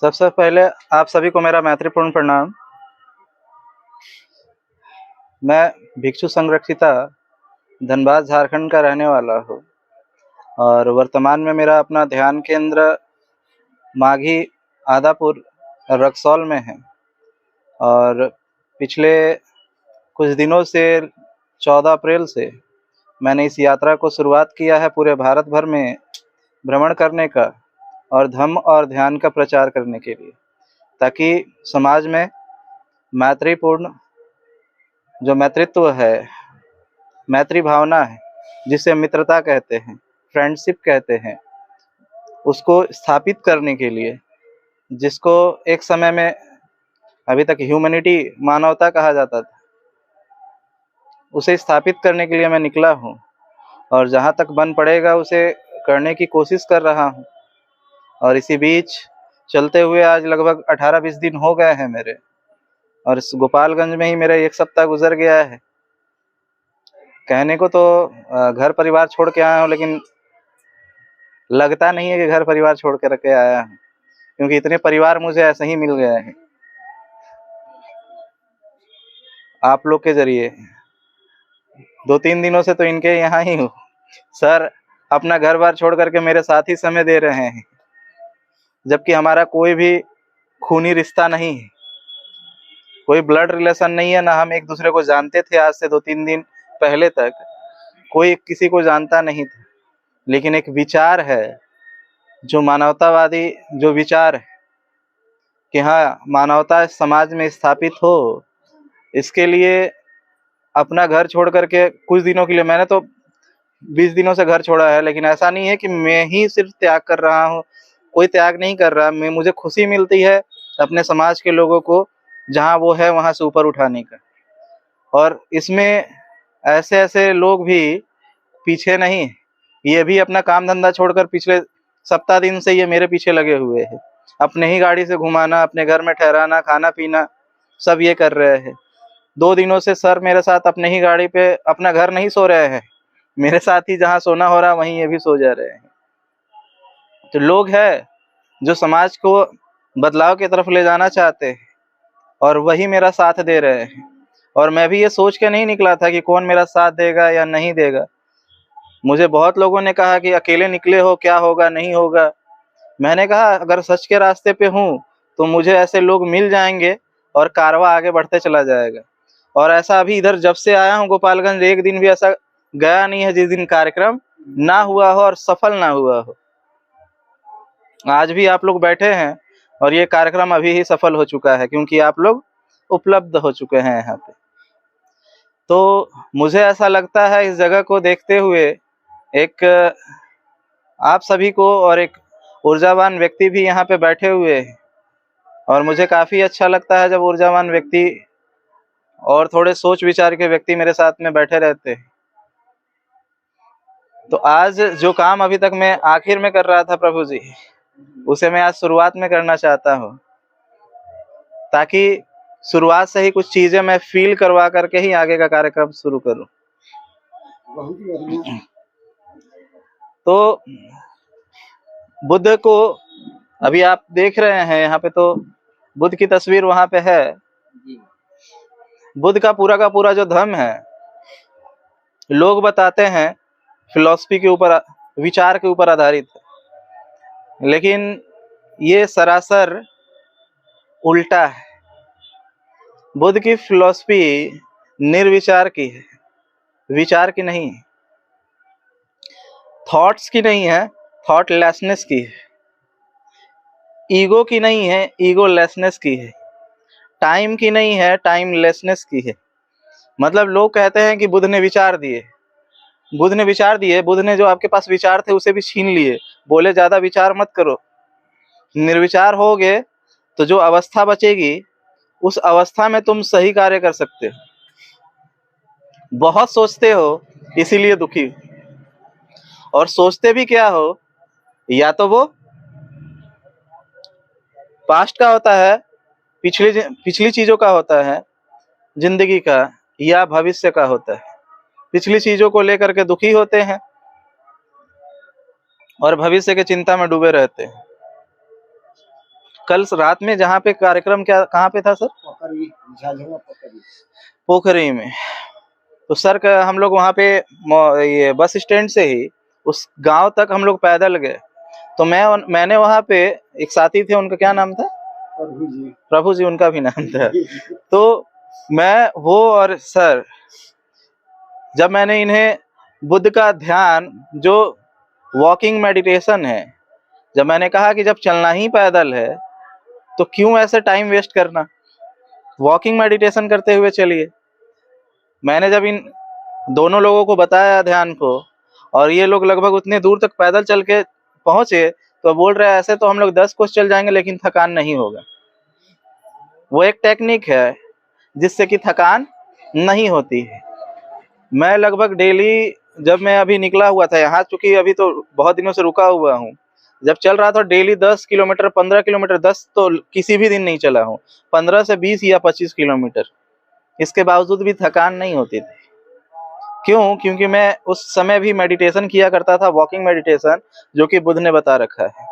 सबसे पहले आप सभी को मेरा मैत्रीपूर्ण प्रणाम। मैं भिक्षु संरक्षिता धनबाद झारखंड का रहने वाला हूँ और वर्तमान में मेरा अपना ध्यान केंद्र माघी आदापुर रक्सौल में है। और पिछले कुछ दिनों से 14 अप्रैल से मैंने इस यात्रा को शुरुआत किया है पूरे भारत भर में भ्रमण करने का और धम्म और ध्यान का प्रचार करने के लिए, ताकि समाज में मैत्रीपूर्ण जो मैत्रित्व है, मैत्री भावना है, जिसे मित्रता कहते हैं, फ्रेंडशिप कहते हैं, उसको स्थापित करने के लिए, जिसको एक समय में अभी तक ह्यूमैनिटी मानवता कहा जाता था, उसे स्थापित करने के लिए मैं निकला हूँ और जहाँ तक बन पड़ेगा उसे करने की कोशिश कर रहा हूँ। और इसी बीच चलते हुए आज लगभग 18-20 दिन हो गए हैं मेरे, और इस गोपालगंज में ही मेरा 1 सप्ताह गुजर गया है। कहने को तो घर परिवार छोड़ के आया हूँ, लेकिन लगता नहीं है कि घर परिवार छोड़ के रख के आया हूँ, क्योंकि इतने परिवार मुझे ऐसे ही मिल गए हैं आप लोग के जरिए। 2-3 दिनों से तो इनके यहाँ ही हूँ। सर अपना घर बार छोड़ करके मेरे साथ ही समय दे रहे हैं, जबकि हमारा कोई भी खूनी रिश्ता नहीं है, कोई ब्लड रिलेशन नहीं है, ना हम एक दूसरे को जानते थे। आज से 2-3 दिन पहले तक कोई किसी को जानता नहीं था, लेकिन एक विचार है जो मानवतावादी जो विचार है कि हाँ मानवता समाज में स्थापित हो, इसके लिए अपना घर छोड़ करके कुछ दिनों के लिए, मैंने तो 20 दिनों से घर छोड़ा है, लेकिन ऐसा नहीं है कि मैं ही सिर्फ त्याग कर रहा हूँ, कोई त्याग नहीं कर रहा। मुझे खुशी मिलती है अपने समाज के लोगों को जहाँ वो है वहाँ से ऊपर उठाने का। और इसमें ऐसे ऐसे लोग भी पीछे नहीं, ये भी अपना काम धंधा छोड़कर पिछले सप्ताह दिन से ये मेरे पीछे लगे हुए हैं। अपने ही गाड़ी से घुमाना, अपने घर में ठहराना, खाना पीना सब ये कर रहे हैं। 2 दिनों से सर मेरे साथ अपने ही गाड़ी पे, अपना घर नहीं सो रहे हैं, मेरे साथ ही जहाँ सोना हो रहा वहीं ये भी सो जा रहे हैं। तो लोग हैं जो समाज को बदलाव की तरफ ले जाना चाहते हैं और वही मेरा साथ दे रहे हैं। और मैं भी ये सोच के नहीं निकला था कि कौन मेरा साथ देगा या नहीं देगा। मुझे बहुत लोगों ने कहा कि अकेले निकले हो, क्या होगा नहीं होगा। मैंने कहा अगर सच के रास्ते पे हूँ तो मुझे ऐसे लोग मिल जाएंगे और कारवां आगे बढ़ते चला जाएगा। और ऐसा अभी इधर जब से आया हूँ गोपालगंज, एक दिन भी ऐसा गया नहीं है जिस दिन कार्यक्रम ना हुआ हो और सफल ना हुआ हो। आज भी आप लोग बैठे हैं और ये कार्यक्रम अभी ही सफल हो चुका है, क्योंकि आप लोग उपलब्ध हो चुके हैं यहाँ पे। तो मुझे ऐसा लगता है इस जगह को देखते हुए एक आप सभी को और एक ऊर्जावान व्यक्ति भी यहाँ पे बैठे हुए हैं, और मुझे काफ़ी अच्छा लगता है जब ऊर्जावान व्यक्ति और थोड़े सोच विचार के व्यक्ति मेरे साथ में बैठे रहते हैं। तो आज जो काम अभी तक मैं आखिर में कर रहा था प्रभु जी, उसे मैं आज शुरुआत में करना चाहता हूँ, ताकि शुरुआत से ही कुछ चीजें मैं फील करवा करके ही आगे का कार्यक्रम शुरू करूँ। तो बुद्ध को अभी आप देख रहे हैं यहाँ पे, तो बुद्ध की तस्वीर वहां पे है। बुद्ध का पूरा जो धर्म है, लोग बताते हैं फिलॉसफी के ऊपर, विचार के ऊपर आधारित है, लेकिन ये सरासर उल्टा है। बुद्ध की फिलॉसफी निर्विचार की है, विचार की नहीं है, थॉट्स की नहीं है, थॉटलेसनेस की है, ईगो की नहीं है, ईगोलेसनेस की है, टाइम की नहीं है, टाइमलेसनेस की है। मतलब लोग कहते हैं कि बुद्ध ने विचार दिए, बुद्ध ने विचार दिए, बुद्ध ने जो आपके पास विचार थे उसे भी छीन लिए, बोले ज्यादा विचार मत करो, निर्विचार होगे तो जो अवस्था बचेगी उस अवस्था में तुम सही कार्य कर सकते हो। बहुत सोचते हो इसीलिए दुखी हो, और सोचते भी क्या हो, या तो वो पास्ट का होता है, पिछली चीजों का होता है जिंदगी का, या भविष्य का होता है। पिछली चीजों को लेकर के दुखी होते हैं और भविष्य के चिंता में डूबे रहते हैं। कल रात में जहाँ पे कार्यक्रम क्या कहाँ पे था सर? पोखरी में। तो सर का हम लोग वहाँ पे ये बस स्टैंड से ही उस गांव तक हम लोग पैदल गए। तो मैंने वहाँ पे एक साथी थे, उनका क्या नाम था? प्रभु जी उनका भी नाम था। तो मैं वो और सर, जब मैंने इन्हें बुद्ध का ध्यान जो वॉकिंग मेडिटेशन है, जब मैंने कहा कि जब चलना ही पैदल है तो क्यों ऐसे टाइम वेस्ट करना, वॉकिंग मेडिटेशन करते हुए चलिए। मैंने जब इन दोनों लोगों को बताया ध्यान को, और ये लोग लगभग उतने दूर तक पैदल चल के पहुंचे, तो बोल रहे हैं ऐसे तो हम लोग 10 कोस चल जाएंगे लेकिन थकान नहीं होगा। वो एक टेक्निक है जिससे कि थकान नहीं होती है। मैं लगभग डेली, जब मैं अभी निकला हुआ था यहाँ, चूंकि अभी तो बहुत दिनों से रुका हुआ हूँ, जब चल रहा था डेली 10 किलोमीटर 15 किलोमीटर, 10 तो किसी भी दिन नहीं चला हूँ, 15 से 20 या 25 किलोमीटर, इसके बावजूद भी थकान नहीं होती थी। क्यों? क्योंकि मैं उस समय भी मेडिटेशन किया करता था, वॉकिंग मेडिटेशन, जो कि बुद्ध ने बता रखा है।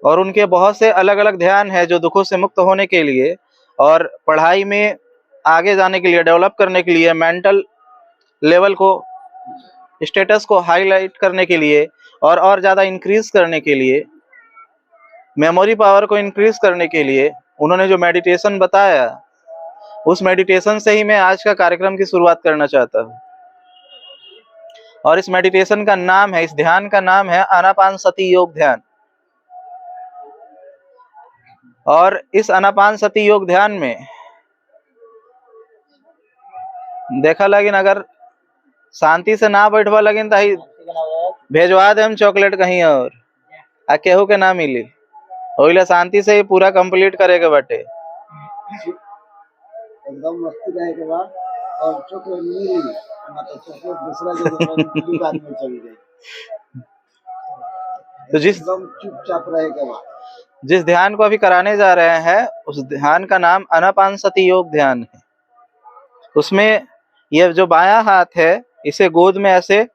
और उनके बहुत से अलग अलग ध्यान है जो दुखों से मुक्त होने के लिए और पढ़ाई में आगे जाने के लिए, डेवलप करने के लिए, मेंटल लेवल को, स्टेटस को हाईलाइट करने के लिए और ज़्यादा इंक्रीज करने के लिए, मेमोरी पावर को इंक्रीज करने के लिए उन्होंने जो मेडिटेशन बताया, उस मेडिटेशन से ही मैं आज का कार्यक्रम की शुरुआत करना चाहता हूँ। और इस मेडिटेशन का नाम है, इस ध्यान का नाम है आनापानसति योग ध्यान। और इस आनापानसति योग ध्यान में देखा लगिन, अगर शांति से ना बैठवा लगिन तो भेजवा दे हम चॉकलेट कहीं और आ केहू के ना मिली। ओइला शांति से ही पूरा कंप्लीट करेगा बाटे, एकदम मस्ती रहे के बाद, और चॉकलेट मिली ना तो चॉकलेट दूसरा जगह बाद में चली गई। तो एकदम चुपचाप रहे के बाद जिस ध्यान को अभी कराने जा रहे हैं, उस ध्यान का नाम आनापानसति योग ध्यान है। उसमें ये जो बायां हाथ है, इसे गोद में ऐसे,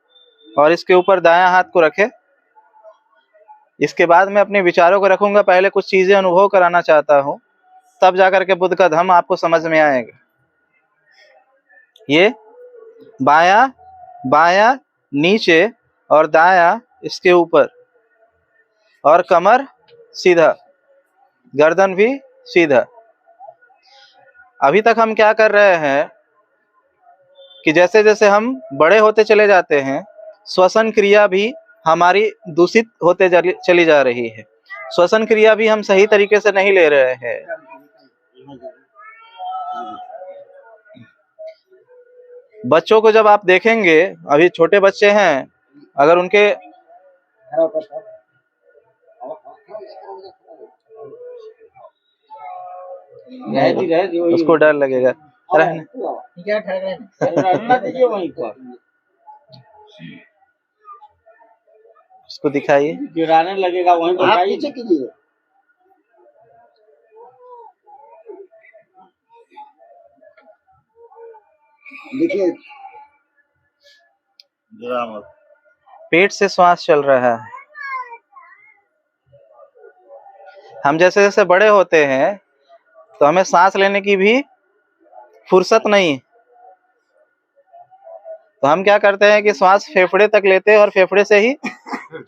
और इसके ऊपर दायां हाथ को रखे। इसके बाद मैं अपने विचारों को रखूंगा, पहले कुछ चीजें अनुभव कराना चाहता हूँ, तब जाकर के बुद्ध का धम्म आपको समझ में आएगा। ये बायां बायां नीचे और दायां इसके ऊपर, और कमर सीधा, गर्दन भी सीधा। अभी तक हम क्या कर रहे हैं कि जैसे जैसे हम बड़े होते चले जाते हैं, श्वसन क्रिया भी हमारी दूषित होते चली जा रही है। श्वसन क्रिया भी हम सही तरीके से नहीं ले रहे हैं। बच्चों को जब आप देखेंगे, अभी छोटे बच्चे हैं, अगर उनके उसको डर लगेगा, उसको दिखाइए, गिराने लगेगा वहीं बताइए। देखिए, पेट से श्वास चल रहा है। हम जैसे जैसे बड़े होते हैं तो हमें सांस लेने की भी फुर्सत नहीं, तो हम क्या करते हैं कि श्वास फेफड़े तक लेते हैं और फेफड़े से ही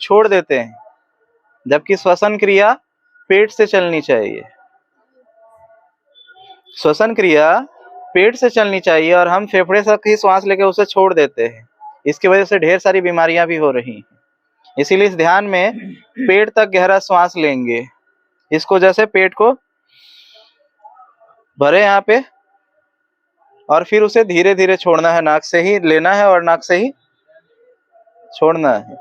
छोड़ देते हैं, जबकि श्वसन क्रिया पेट से चलनी चाहिए। श्वसन क्रिया पेट से चलनी चाहिए और हम फेफड़े तक ही श्वास लेकर उसे छोड़ देते हैं। इसकी वजह से ढेर सारी बीमारियां भी हो रही हैं। इसीलिए इस ध्यान में पेट तक गहरा श्वास लेंगे, इसको जैसे पेट को भरे यहाँ पे, और फिर उसे धीरे धीरे छोड़ना है, नाक से ही लेना है और नाक से ही छोड़ना है।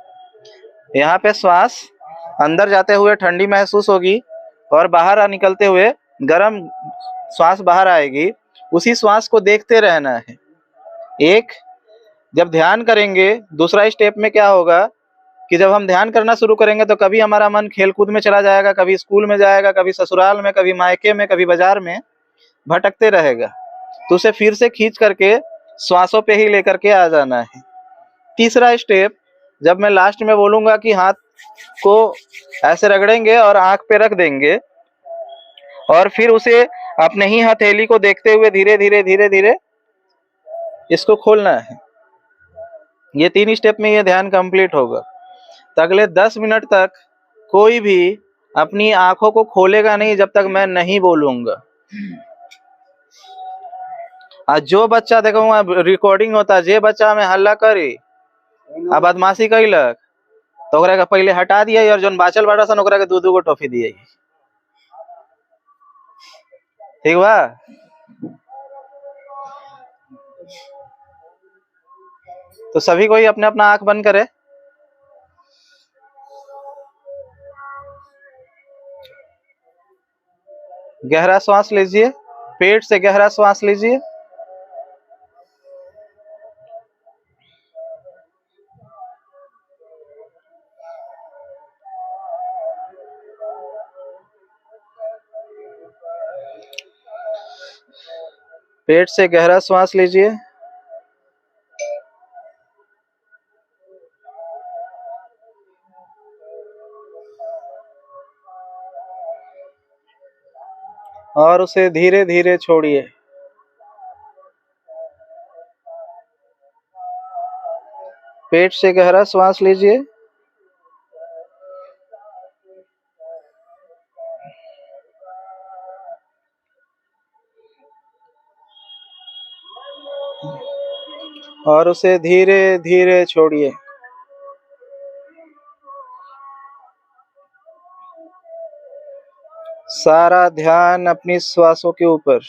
यहाँ पे श्वास अंदर जाते हुए ठंडी महसूस होगी और बाहर निकलते हुए गर्म श्वास बाहर आएगी। उसी श्वास को देखते रहना है। एक, जब ध्यान करेंगे, दूसरा स्टेप में क्या होगा कि जब हम ध्यान करना शुरू करेंगे तो कभी हमारा मन खेलकूद में चला जाएगा, कभी स्कूल में जाएगा, कभी ससुराल में, कभी मायके में, कभी बाजार में भटकते रहेगा। तो उसे फिर से खींच करके श्वासों पे ही लेकर के आ जाना है। तीसरा स्टेप, जब मैं लास्ट में बोलूंगा कि हाथ को ऐसे रगड़ेंगे और आंख पे रख देंगे, और फिर उसे अपने ही हथेली को देखते हुए धीरे धीरे धीरे धीरे इसको खोलना है। ये 3 स्टेप में ये ध्यान कंप्लीट होगा। तो अगले 10 मिनट तक कोई भी अपनी आंखों को खोलेगा नहीं जब तक मैं नहीं बोलूंगा। आज जो बच्चा देखो वहाँ रिकॉर्डिंग होता, जे बच्चा में हल्ला करी आ बदमाशी कैलक तो ओकरा के पहले हटा दिया और जोन बाचल बाड़ा सन ओकरा के 2-2 गो टॉफी दिए। ठीक बा। तो सभी कोई अपने अपना आंख बंद करे। गहरा श्वास लीजिए, पेट से गहरा श्वास लीजिए। पेट से गहरा श्वास लीजिए। और उसे धीरे धीरे छोड़िए। पेट से गहरा श्वास लीजिए। और उसे धीरे धीरे छोड़िए। सारा ध्यान अपनी श्वासों के ऊपर,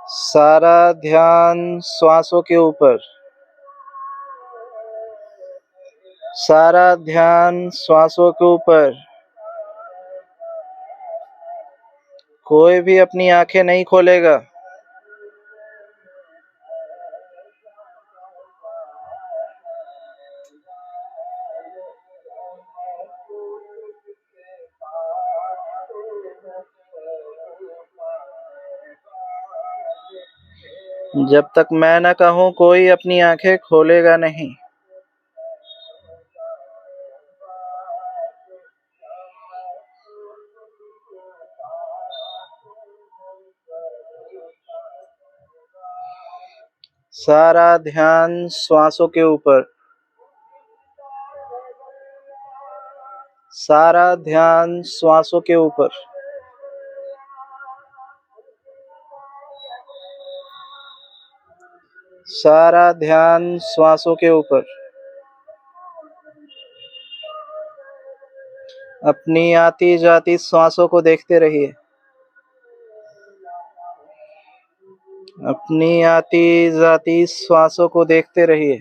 सारा ध्यान श्वासों के ऊपर, सारा ध्यान श्वासों के ऊपर। कोई भी अपनी आंखें नहीं खोलेगा। जब तक मैं न कहूं कोई अपनी आंखें खोलेगा नहीं। सारा ध्यान श्वासों के ऊपर, सारा ध्यान श्वासों के ऊपर। सारा ध्यान श्वासों के ऊपर। अपनी आती जाती श्वासों को देखते रहिए। अपनी आती जाती श्वासों को देखते रहिए।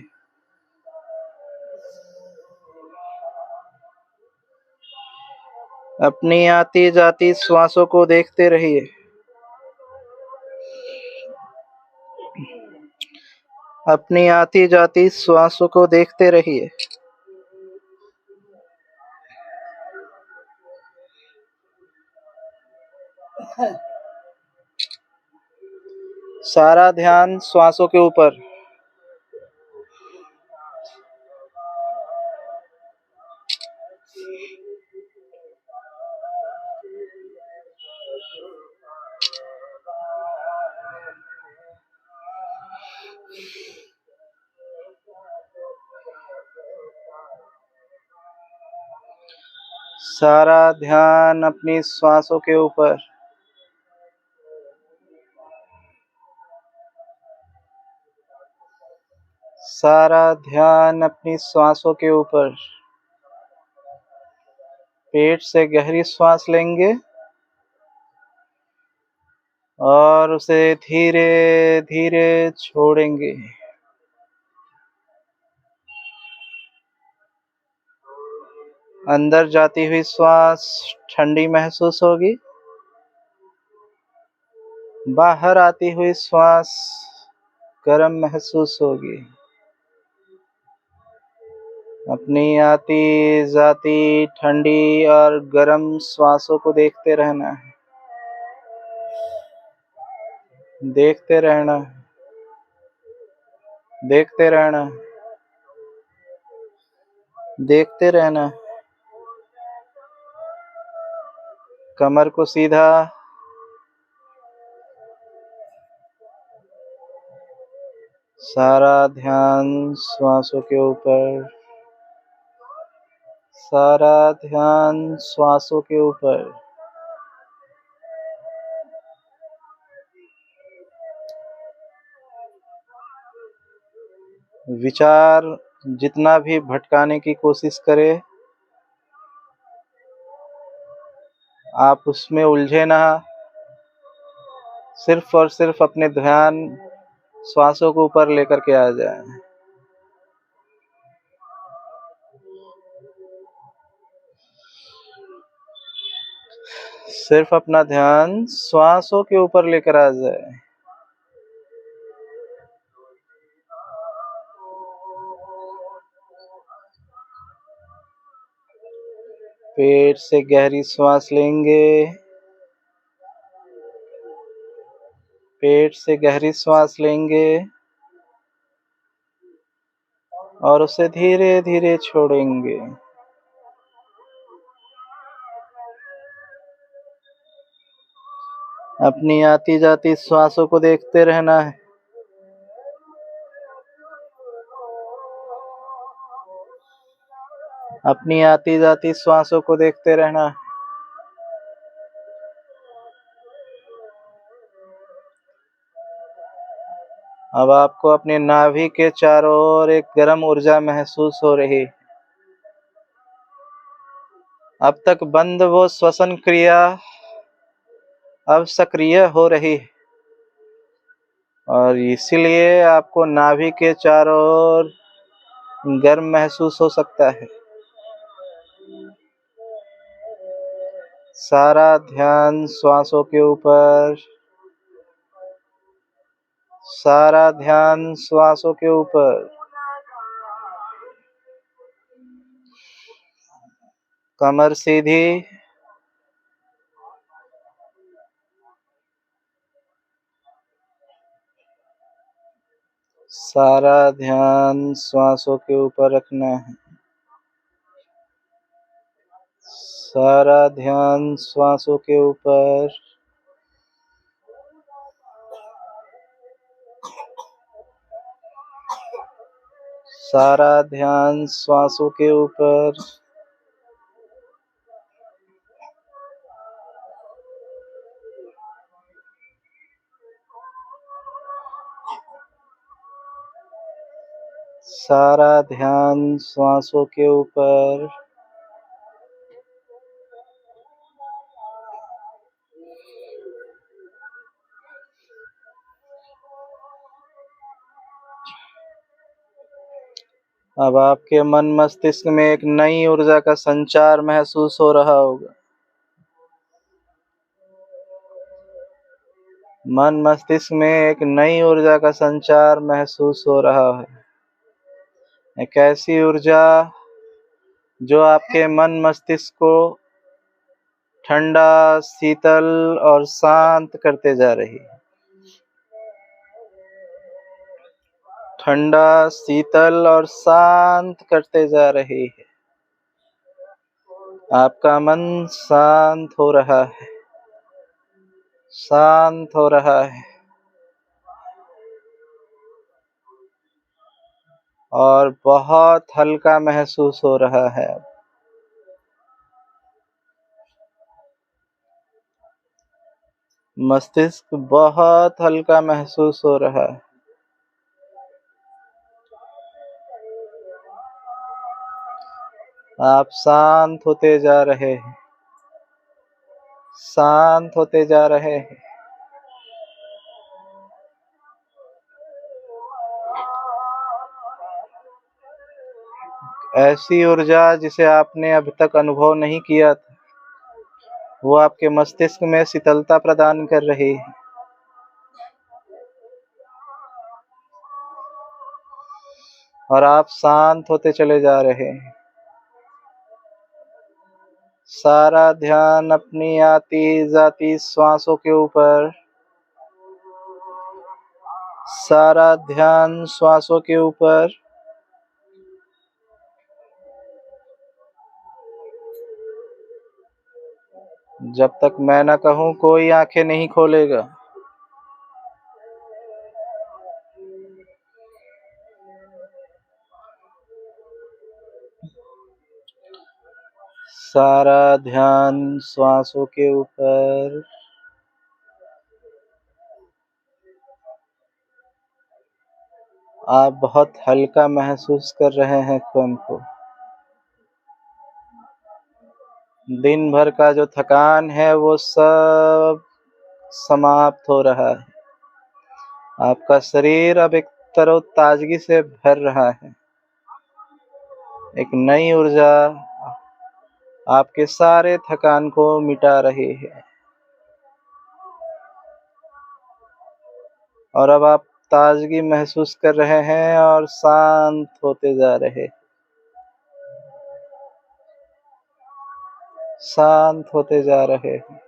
अपनी आती जाती श्वासों को देखते रहिए। अपनी आती जाती श्वासों को देखते रहिए। सारा ध्यान श्वासों के ऊपर। सारा ध्यान अपनी श्वासों के ऊपर। सारा ध्यान अपनी श्वासों के ऊपर। पेट से गहरी श्वास लेंगे और उसे धीरे धीरे छोड़ेंगे। अंदर जाती हुई श्वास ठंडी महसूस होगी। बाहर आती हुई श्वास गर्म महसूस होगी। अपनी आती जाती ठंडी और गर्म श्वासों को देखते रहना है। देखते रहना, देखते रहना, देखते रहना। कमर को सीधा, सारा ध्यान श्वासों के ऊपर, सारा ध्यान श्वासों के ऊपर। विचार जितना भी भटकाने की कोशिश करे, आप उसमें उलझे ना, सिर्फ और सिर्फ अपने ध्यान श्वासों को ऊपर लेकर के आ जाए। सिर्फ अपना ध्यान श्वासों के ऊपर लेकर आ जाए। पेट से गहरी सांस लेंगे, पेट से गहरी सांस लेंगे और उसे धीरे धीरे छोड़ेंगे। अपनी आती जाती श्वासों को देखते रहना है। अपनी आती जाती श्वासों को देखते रहना है। अब आपको अपने नाभि के चारों ओर एक गर्म ऊर्जा महसूस हो रही। अब तक बंद वो श्वसन क्रिया अब सक्रिय हो रही है और इसीलिए आपको नाभि के चारों ओर गर्म महसूस हो सकता है। सारा ध्यान श्वासों के ऊपर, सारा ध्यान श्वासों के ऊपर। कमर सीधी, सारा ध्यान श्वासों के ऊपर रखना है। सारा ध्यान श्वासों के ऊपर, सारा ध्यान श्वासों के ऊपर। सारा ध्यान श्वासों के ऊपर। अब आपके मन मस्तिष्क में एक नई ऊर्जा का संचार महसूस हो रहा होगा। मन मस्तिष्क में एक नई ऊर्जा का संचार महसूस हो रहा है। एक ऐसी ऊर्जा जो आपके मन मस्तिष्क को ठंडा, शीतल और शांत करते जा रही है। ठंडा, शीतल और शांत करते जा रही है। आपका मन शांत हो रहा है, शांत हो रहा है और बहुत हल्का महसूस हो रहा है। मस्तिष्क बहुत हल्का महसूस हो रहा है। आप शांत होते जा रहे हैं, शांत होते जा रहे हैं। ऐसी ऊर्जा जिसे आपने अभी तक अनुभव नहीं किया था, वो आपके मस्तिष्क में शीतलता प्रदान कर रही है। और आप शांत होते चले जा रहे हैं। सारा ध्यान अपनी आती जाती श्वासों के ऊपर, सारा ध्यान श्वासों के ऊपर। जब तक मैं न कहूं कोई आंखें नहीं खोलेगा। सारा ध्यान श्वासों के ऊपर। आप बहुत हल्का महसूस कर रहे हैं स्वयं को। दिन भर का जो थकान है वो सब समाप्त हो रहा है। आपका शरीर अब एक तरोताजगी से भर रहा है। एक नई ऊर्जा आपके सारे थकान को मिटा रही है। और अब आप ताजगी महसूस कर रहे हैं और शांत होते जा रहे, शांत होते जा रहे हैं।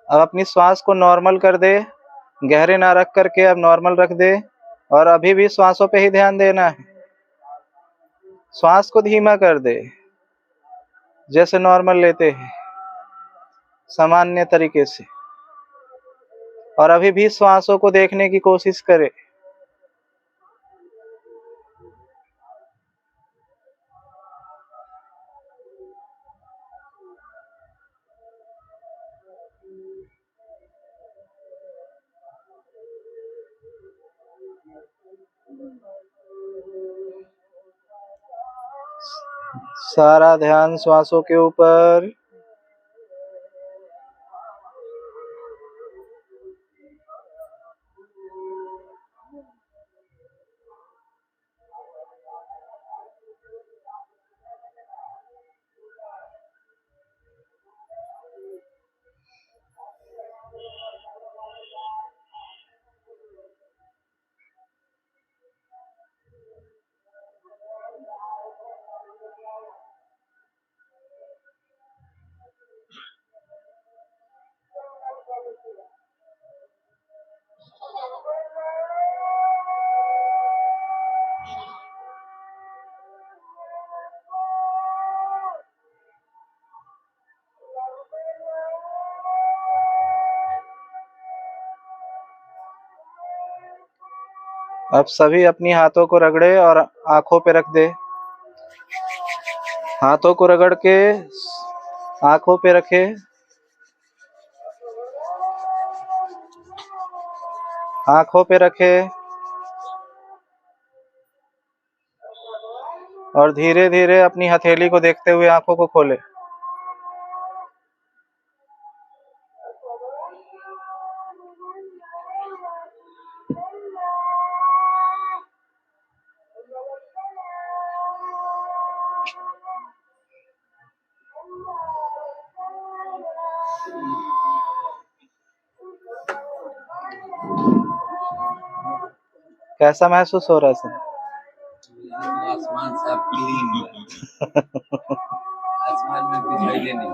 अब अपनी श्वास को नॉर्मल कर दे, गहरे ना रख करके अब नॉर्मल रख दे। और अभी भी श्वासों पे ही ध्यान देना है। श्वास को धीमा कर दे, जैसे नॉर्मल लेते हैं सामान्य तरीके से। और अभी भी श्वासों को देखने की कोशिश करें। सारा ध्यान श्वासों के ऊपर। अब सभी अपनी हाथों को रगड़े और आंखों पे रख दे। हाथों को रगड़ के आंखों पे रखे। आंखों पे रखे और धीरे धीरे अपनी हथेली को देखते हुए आंखों को खोले। कैसा महसूस हो रहा है सर? आसमान सब क्लीन आसमान में कुछ है ही नहीं।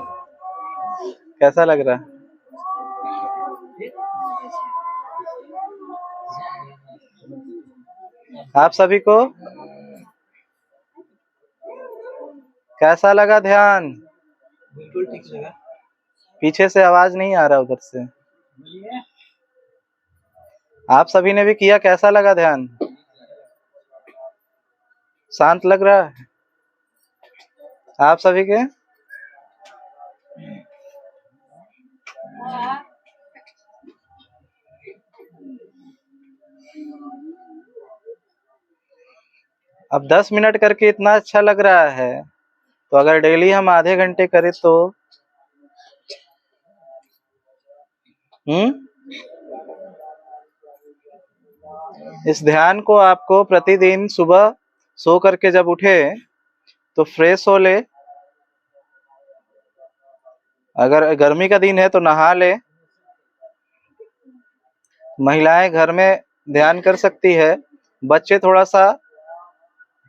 कैसा लग रहा है? आप सभी को कैसा लगा ध्यान? बिल्कुल ठीक लगा। पीछे से आवाज नहीं आ रहा उधर से। आप सभी ने भी किया, कैसा लगा ध्यान? शांत लग रहा है आप सभी के? अब 10 मिनट करके इतना अच्छा लग रहा है, तो अगर डेली हम आधे घंटे करें तो इस ध्यान को आपको प्रतिदिन सुबह सो करके जब उठे तो फ्रेश हो ले। अगर गर्मी का दिन है तो नहा ले। महिलाएं घर में ध्यान कर सकती है। बच्चे थोड़ा सा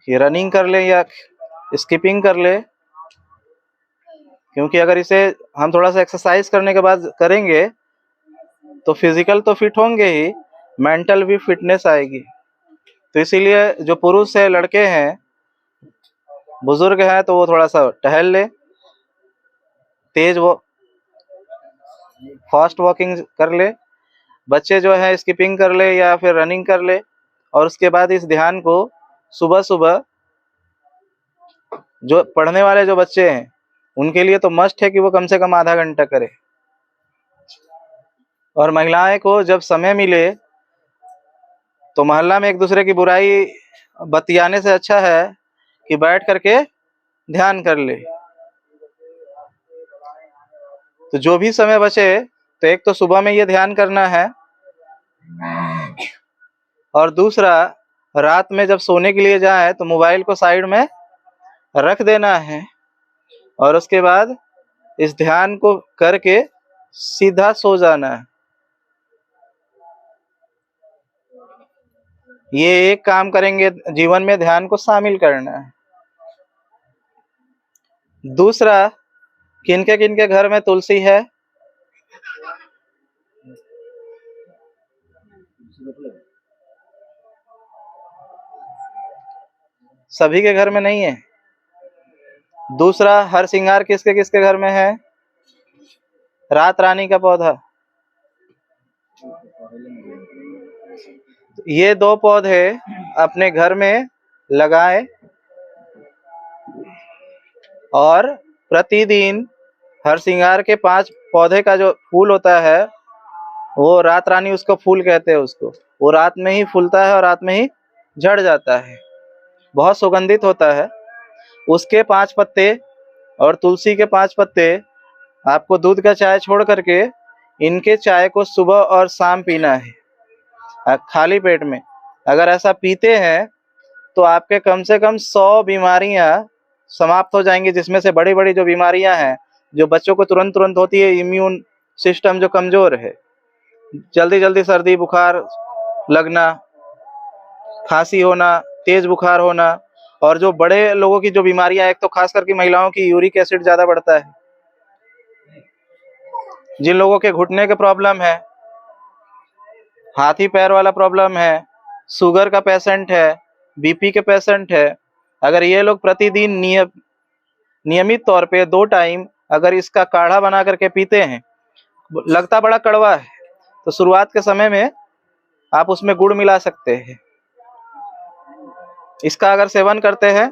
रनिंग कर ले या स्किपिंग कर ले, क्योंकि अगर इसे हम थोड़ा सा एक्सरसाइज करने के बाद करेंगे तो फिजिकल तो फिट होंगे ही, मेंटल भी फिटनेस आएगी। तो इसीलिए जो पुरुष है, लड़के हैं, बुजुर्ग है तो वो थोड़ा सा टहल ले, तेज वो फास्ट वॉकिंग कर ले, बच्चे जो है स्किपिंग कर ले या फिर रनिंग कर ले। और उसके बाद इस ध्यान को सुबह सुबह, जो पढ़ने वाले जो बच्चे हैं उनके लिए तो मस्ट है कि वो कम से कम आधा घंटा करे। और महिलाएं को जब समय मिले तो मोहल्ला में एक दूसरे की बुराई बतियाने से अच्छा है कि बैठ करके ध्यान कर ले। तो जो भी समय बचे तो एक तो सुबह में ये ध्यान करना है, और दूसरा रात में जब सोने के लिए जाए तो मोबाइल को साइड में रख देना है, और उसके बाद इस ध्यान को करके सीधा सो जाना है। ये एक काम करेंगे, जीवन में ध्यान को शामिल करना है। दूसरा, किनके किनके घर में तुलसी है? सभी के घर में नहीं है। दूसरा, हर श्रृंगार किसके किसके घर में है? रात रानी का पौधा। ये 2 पौधे अपने घर में लगाएं और प्रतिदिन हर श्रृंगार के 5 पौधे का जो फूल होता है वो रात रानी उसको फूल कहते हैं उसको। वो रात में ही फूलता है और रात में ही झड़ जाता है, बहुत सुगंधित होता है। उसके 5 पत्ते और तुलसी के 5 पत्ते आपको दूध का चाय छोड़ करके इनके चाय को सुबह और शाम पीना है खाली पेट में। अगर ऐसा पीते हैं तो आपके कम से कम 100 बीमारियां समाप्त हो जाएंगी, जिसमें से बड़ी बड़ी जो बीमारियां हैं जो बच्चों को तुरंत तुरंत होती है, इम्यून सिस्टम जो कमजोर है, जल्दी जल्दी सर्दी बुखार लगना, खांसी होना, तेज बुखार होना, और जो बड़े लोगों की जो बीमारियां, एक तो खास करके महिलाओं की यूरिक एसिड ज्यादा बढ़ता है, जिन लोगों के घुटने के प्रॉब्लम है, हाथी पैर वाला प्रॉब्लम है, शुगर का पेशेंट है, बीपी के पेशेंट है, अगर ये लोग प्रतिदिन नियमित तौर पे 2 टाइम अगर इसका काढ़ा बना करके पीते हैं, लगता बड़ा कड़वा है तो शुरुआत के समय में आप उसमें गुड़ मिला सकते हैं। इसका अगर सेवन करते हैं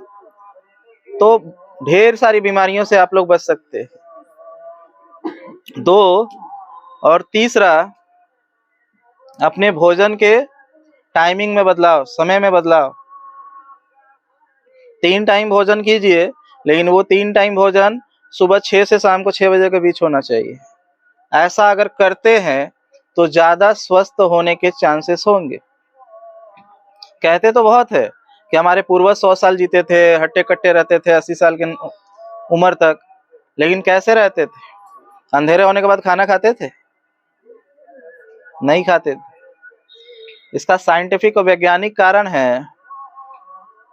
तो ढेर सारी बीमारियों से आप लोग बच सकते हैं। 2 और तीसरा, अपने भोजन के टाइमिंग में बदलाव, समय में बदलाव। 3 टाइम भोजन कीजिए, लेकिन वो 3 टाइम भोजन सुबह 6 से शाम को 6 बजे के बीच होना चाहिए। ऐसा अगर करते हैं तो ज्यादा स्वस्थ होने के चांसेस होंगे। कहते तो बहुत है कि हमारे पूर्वज 100 साल जीते थे, हट्टे कट्टे रहते थे 80 साल की उम्र तक, लेकिन कैसे रहते थे? अंधेरे होने के बाद खाना खाते थे? नहीं खाते थे। इसका साइंटिफिक और वैज्ञानिक कारण है,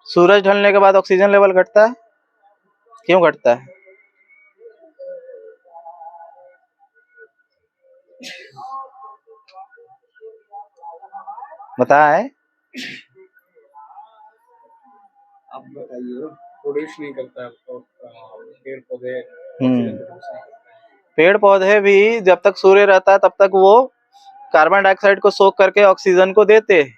सूरज ढलने के बाद ऑक्सीजन लेवल घटता है। क्यों घटता है? बताएं। आप बताइए। प्रोड्यूस नहीं करता है तो पेड़ पौधे पेड़ पौधे भी जब तक सूर्य रहता है तब तक वो कार्बन डाइऑक्साइड को सोख करके ऑक्सीजन को देते हैं,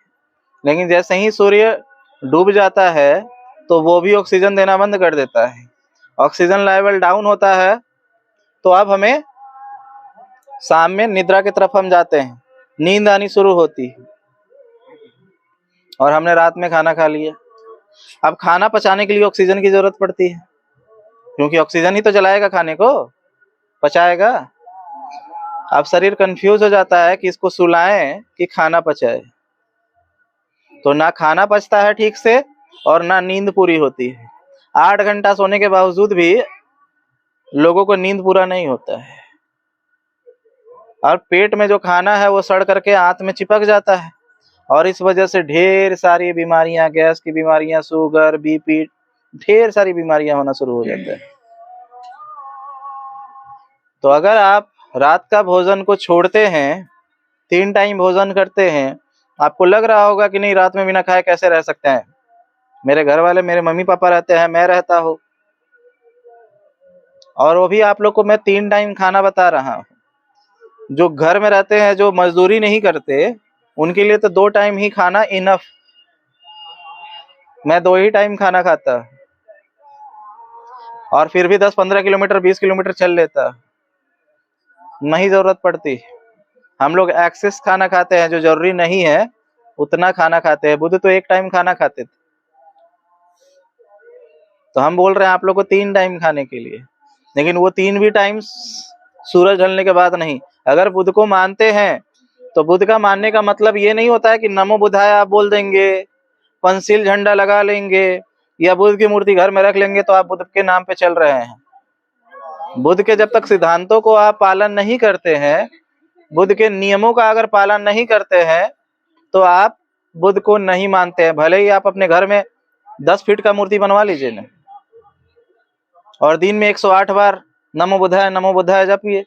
लेकिन जैसे ही सूर्य डूब जाता है तो वो भी ऑक्सीजन देना बंद कर देता है। ऑक्सीजन लेवल डाउन होता है तो अब हमें शाम में निद्रा की तरफ हम जाते हैं, नींद आनी शुरू होती है, और हमने रात में खाना खा लिया। अब खाना पचाने के लिए ऑक्सीजन की जरूरत पड़ती है, क्योंकि ऑक्सीजन ही तो जलाएगा खाने को, पचाएगा। अब शरीर कंफ्यूज हो जाता है कि इसको सुलाएं कि खाना पचाए, तो ना खाना पचता है ठीक से और ना नींद पूरी होती है। 8 घंटा सोने के बावजूद भी लोगों को नींद पूरा नहीं होता है, और पेट में जो खाना है वो सड़ करके आंत में चिपक जाता है, और इस वजह से ढेर सारी बीमारियां, गैस की बीमारियां, शुगर, बीपी, ढेर सारी बीमारियां होना शुरू हो जाता है। तो अगर आप रात का भोजन को छोड़ते हैं, 3 टाइम भोजन करते हैं, आपको लग रहा होगा कि नहीं रात में बिना खाए कैसे रह सकते हैं, मेरे घर वाले, मेरे मम्मी पापा रहते हैं, मैं रहता हूँ, और वो भी आप लोग को मैं 3 टाइम खाना बता रहा हूँ। जो घर में रहते हैं, जो मजदूरी नहीं करते, उनके लिए तो 2 टाइम ही खाना इनफ। मैं 2 ही टाइम खाना खाता, और फिर भी 10-15 किलोमीटर 20 किलोमीटर चल लेता, नहीं जरूरत पड़ती। हम लोग एक्सेस खाना खाते हैं, जो जरूरी नहीं है उतना खाना खाते हैं। बुद्ध तो 1 टाइम खाना खाते थे, तो हम बोल रहे हैं आप लोग को 3 टाइम खाने के लिए, लेकिन वो 3 भी टाइम सूरज ढलने के बाद नहीं। अगर बुद्ध को मानते हैं तो बुद्ध का मानने का मतलब ये नहीं होता है कि नमो बुद्धाय आप बोल देंगे, पंचशील झंडा लगा लेंगे, या बुद्ध की मूर्ति घर में रख लेंगे तो आप बुद्ध के नाम पे चल रहे हैं। बुद्ध के जब तक सिद्धांतों को आप पालन नहीं करते हैं, बुद्ध के नियमों का अगर पालन नहीं करते हैं, तो आप बुद्ध को नहीं मानते हैं। भले ही आप अपने घर में 10 फीट का मूर्ति बनवा लीजिए ना, और दिन में 108 बार नमो बुद्धाय जपिए,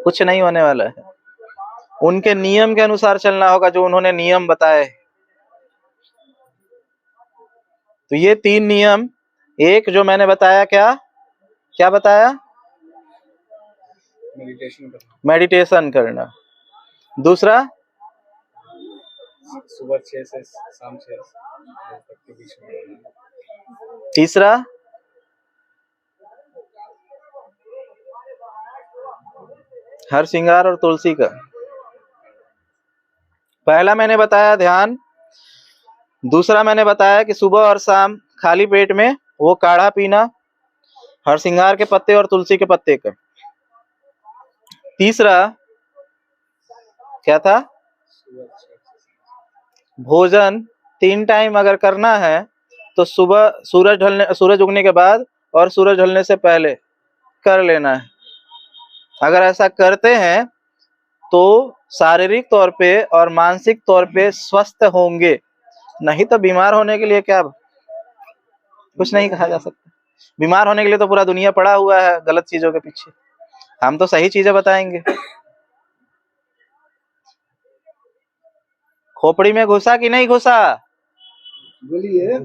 कुछ नहीं होने वाला है। उनके नियम के अनुसार चलना होगा, जो उन्होंने नियम बताए। तो ये 3 नियम, एक जो मैंने बताया, क्या बताया? मेडिटेशन करना। दूसरा, सुबह 6 से शाम 6 तक के बीच में। तीसरा, हर श्रृंगार और तुलसी का। पहला मैंने बताया ध्यान, दूसरा मैंने बताया कि सुबह और शाम खाली पेट में वो काढ़ा पीना, हर श्रृंगार के पत्ते और तुलसी के पत्ते का। तीसरा क्या था? भोजन 3 टाइम अगर करना है तो सुबह सूरज उगने के बाद और सूरज ढलने से पहले कर लेना है। अगर ऐसा करते हैं तो शारीरिक तौर पे और मानसिक तौर पे स्वस्थ होंगे, नहीं तो बीमार होने के लिए क्या कुछ नहीं कहा जा सकता। बीमार होने के लिए तो पूरा दुनिया पड़ा हुआ है गलत चीजों के पीछे, हम तो सही चीजें बताएंगे। खोपड़ी में घुसा कि नहीं घुसा? बोलिए।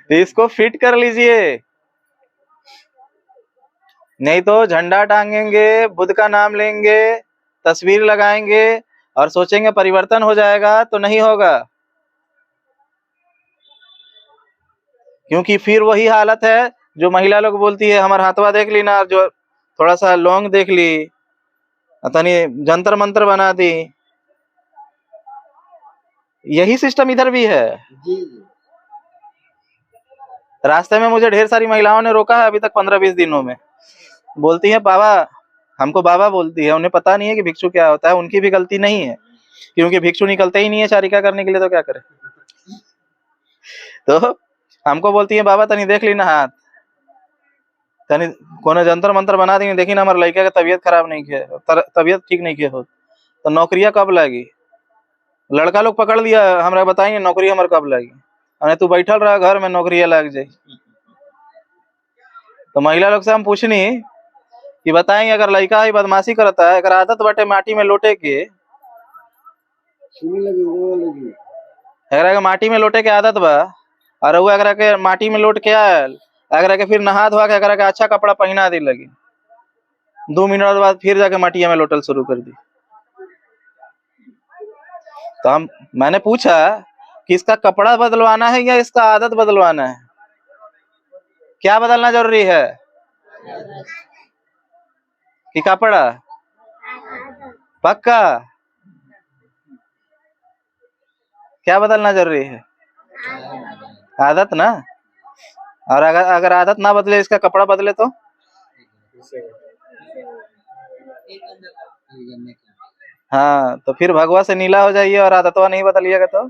तो इसको फिट कर लीजिए, नहीं तो झंडा टांगेंगे, बुद्ध का नाम लेंगे, तस्वीर लगाएंगे और सोचेंगे परिवर्तन हो जाएगा, तो नहीं होगा। क्योंकि फिर वही हालत है जो महिला लोग बोलती है, हमारा हाथवा देख ली ना, जो थोड़ा सा लौंग देख ली, तनी जंतर मंत्र बना दी। यही सिस्टम इधर भी है। जी। रास्ते में मुझे ढेर सारी महिलाओं ने रोका है अभी तक 15-20 दिनों में, बोलती है बाबा, हमको बाबा बोलती है, उन्हें पता नहीं है कि भिक्षु क्या होता है। उनकी भी गलती नहीं है, क्योंकि भिक्षु निकलते ही नहीं है चारिका करने के लिए, तो क्या करे। तो हमको बोलती है बाबा तनी देख ली ना हाथ, तनी कोने जंतर मंत्र बना दी, देखी ना हमारे लड़का का तबीयत खराब नहीं किया, तबीयत ठीक नहीं किया हो, तो नौकरियां कब लगी? लड़का लोग पकड़ लिया, हमरा बताइए नौकरी हमारे कब लगी? अरे तू बैठल रहा घर में, नौकरियां लग जाए। तो महिला लोग से हम पूछनी कि बताएं, अगर लड़का ही बदमाशी करता है, अगर आदत बाटे माटी में लोटे के, अगर माटी में लोटे के आदत बा, और वो अगर के माटी में लोट के आयल, अगर के फिर नहा धोआ के अगर के अच्छा कपड़ा पहना दी लगी, 2 मिनट बाद फिर जाके माटिया में लोटल शुरू कर दी। तो मैंने पूछा कि इसका कपड़ा बदलवाना है या इसका आदत बदलवाना है? क्या बदलना जरूरी है? कि कपड़ा? पक्का? क्या बदलना जरूरी है? आदत ना। और अगर आदत ना बदले, इसका कपड़ा बदले तो हाँ, तो फिर भगवा से नीला हो जाइए और आदतवा नहीं बदलिएगा तो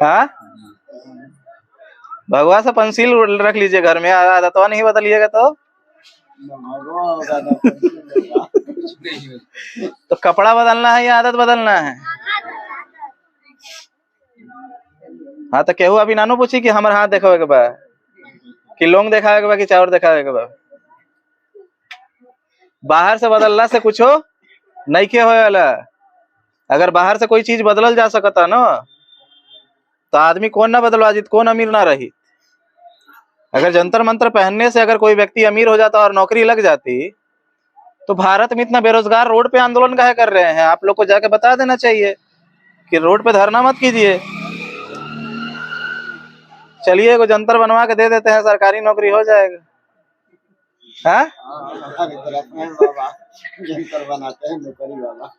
हाँ, भगवा से पंचशील रख लीजिए घर में, आदतवा नहीं बदलिएगा तो तो कपड़ा बदलना है या आदत बदलना है? हाँ, तो केहू अभी नानू पूछी कि हमारे हाथ देखावे के बा, कि लोंग देखावे के बा, कि चावल देखावे के बा। बाहर से बदलना से कुछ नहीं के होएला, अगर बाहर से कोई चीज बदलल जा सकता ना तो आदमी कौन ना बदलवा जीत, कौन अमीर ना रही। अगर जंतर मंतर पहनने से अगर कोई व्यक्ति अमीर हो जाता और नौकरी लग जाती तो भारत में इतना बेरोजगार रोड पे आंदोलन काहे कर रहे हैं? आप लोग को जाके बता देना चाहिए कि रोड पे धरना मत कीजिए। चलिए एगो जंतर बनवा के दे देते हैं, सरकारी नौकरी हो जाएगा। हाँ हमारी तरफ में बाबा जंतर बनाते हैं नौकरी वाला।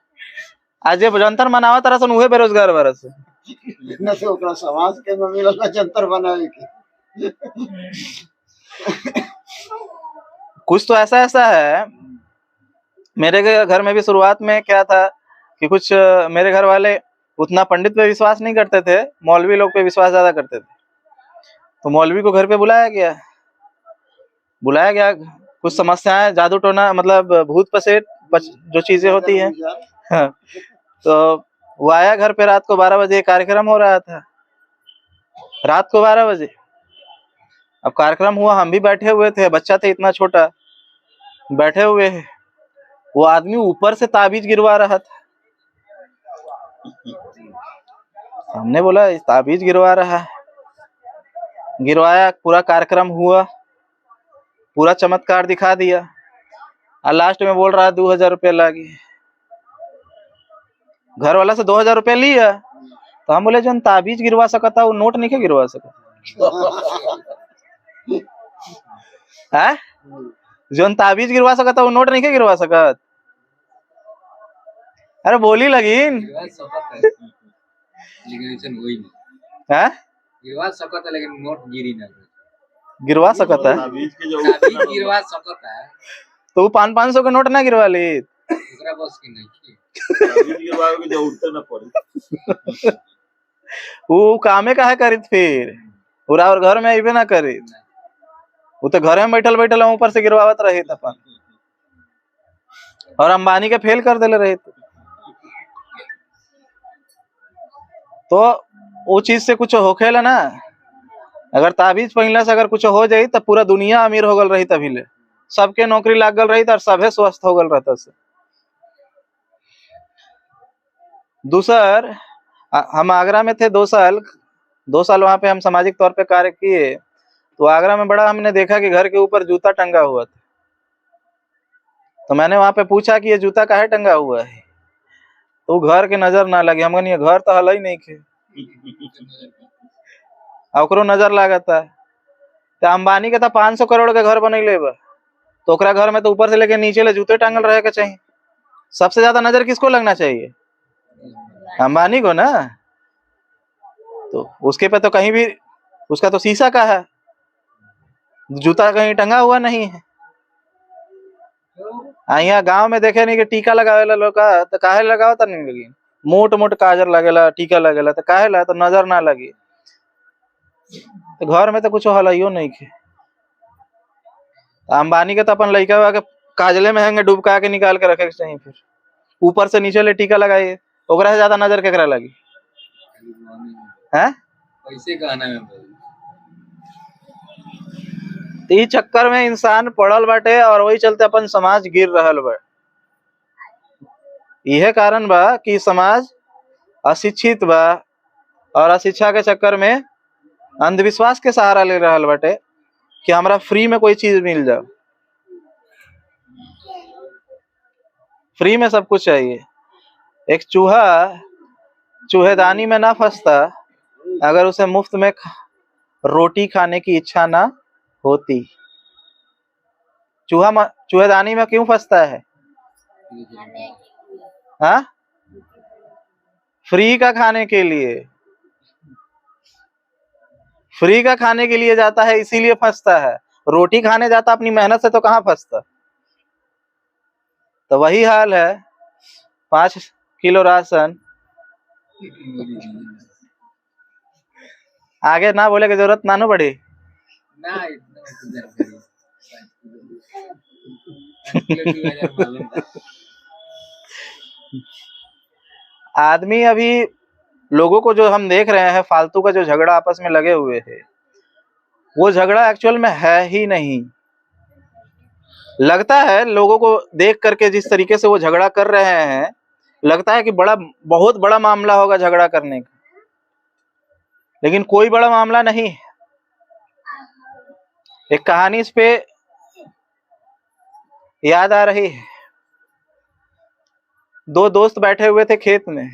आज ये जंतर मनावा तरह से उहे बेरोजगार बरस न से ओकरा समाज के में मिलल जंतर बनावे के। कुछ तो ऐसा ऐसा है। मेरे घर में भी शुरुआत में क्या था कि कुछ मेरे घर वाले उतना पंडित पे विश्वास नहीं करते थे, मौलवी लोग पे विश्वास ज्यादा करते थे। तो मौलवी को घर पे बुलाया गया, कुछ समस्याएं, जादू टोना, मतलब भूत पसेट जो चीजें होती हैं। हाँ, तो वो आया घर पे। रात को 12 बजे कार्यक्रम हो रहा था, रात को 12 बजे। अब कार्यक्रम हुआ, हम भी बैठे हुए थे, बच्चा थे इतना छोटा, बैठे हुए हैं। वो आदमी ऊपर से ताबीज गिरवा रहा था। हमने बोला इस ताबीज गिरवा रहा है। गिरवाया, पूरा कार्यक्रम हुआ, पूरा चमत्कार दिखा दिया और लास्ट में बोल रहा है 2000 रुपये लागी। घर वाला से 2000 रुपये लिया तो हम बोले जो ताबीज गिरवा सकता वो नोट नहीं गिरवा सकता है? जो ताबीज गिरवा सकता वो नोट नहीं गिरवा सकत। अरे बोली लगी है, गिरवा सकता है लेकिन नोट गिरी ना गिरवा सकता है गिरवा सकता है तो वो 500 के नोट ना गिरवा ली। दूसरा बस की नहीं वो कामे काहे करित फिर पूरा और घर में आइबे ना करित। वो तो घर में बैठल बैठल ऊपर से गिरवावत रही अपन, और अंबानी के फेल कर देले रही। तो वो चीज से कुछ होखेला ना। अगर ताबीज पहनला से अगर कुछ हो जाई तो पूरा दुनिया अमीर हो गल रही, तभी ले सबके नौकरी लाग गल रही और सभे स्वस्थ हो गल रहता से। दूसर हम आगरा में थे 2 साल वहां पे हम सामाजिक तौर पे कार्य किए। तो आगरा में बड़ा हमने देखा कि घर के ऊपर जूता टंगा हुआ था। तो मैंने वहां पे पूछा कि ये जूता काहे टंगा हुआ है? तो घर के नजर ना लगे। हम कहनी घर तो हल ही नहीं खे, ओकरो नजर लागता। तो अंबानी के तो 500 करोड़ के घर बनैले बा, तो ओकरा घर में तो ऊपर से लेके नीचे ले जूते टांगल रहे के चाहिए। सबसे ज्यादा नजर किसको लगना चाहिए? अंबानी को ना। तो उसके पे तो कहीं भी, उसका तो शीशा का है, जूता कहीं टंगा हुआ नहीं है। यहाँ गांव में देखे नहीं कि टीका लगावेला लोग का, तो काहे लगावता नहीं लगी? मोट मोट काजर लगेला, टीका लगेला, तो काहे ला? तो नजर ना लगी। तो घर में तो कुछ हलाइयो नहीं खे। अंबानी के तो अपन लड़का के काजले में हैंगे डूबका के निकाल के रखे चाहिए। फिर ऊपर से नीचे ले टीका लगाइए, ओकरा से ज्यादा नजर केकरा लगी है? पैसे कहना में ई चक्कर में इंसान पड़ल बाटे और वही चलते अपन समाज गिर रहल बा। यह कारण बा कि समाज अशिक्षित बा और अशिक्षा के चक्कर में अंधविश्वास के सहारा ले रहल बाटे कि हमरा फ्री में कोई चीज मिल जाओ, फ्री में सब कुछ चाहिए। एक चूहा चूहेदानी में ना फंसता अगर उसे मुफ्त में रोटी खाने की इच्छा ना होती। चूहेदानी में क्यों फंसता है? हाँ, फ्री का खाने के लिए, फ्री का खाने के लिए जाता है, इसीलिए फंसता है। रोटी खाने जाता अपनी मेहनत से तो कहाँ फंसता। तो वही हाल है, 5 किलो राशन आगे ना बोले की जरूरत ना पड़ी ना आदमी अभी लोगों को जो हम देख रहे हैं फालतू का जो झगड़ा आपस में लगे हुए है, वो झगड़ा एक्चुअल में है ही नहीं। लगता है लोगों को देख करके जिस तरीके से वो झगड़ा कर रहे हैं लगता है कि बहुत बड़ा मामला होगा झगड़ा करने का, लेकिन कोई बड़ा मामला नहीं है। एक कहानी इस पे याद आ रही है। दो दोस्त बैठे हुए थे खेत में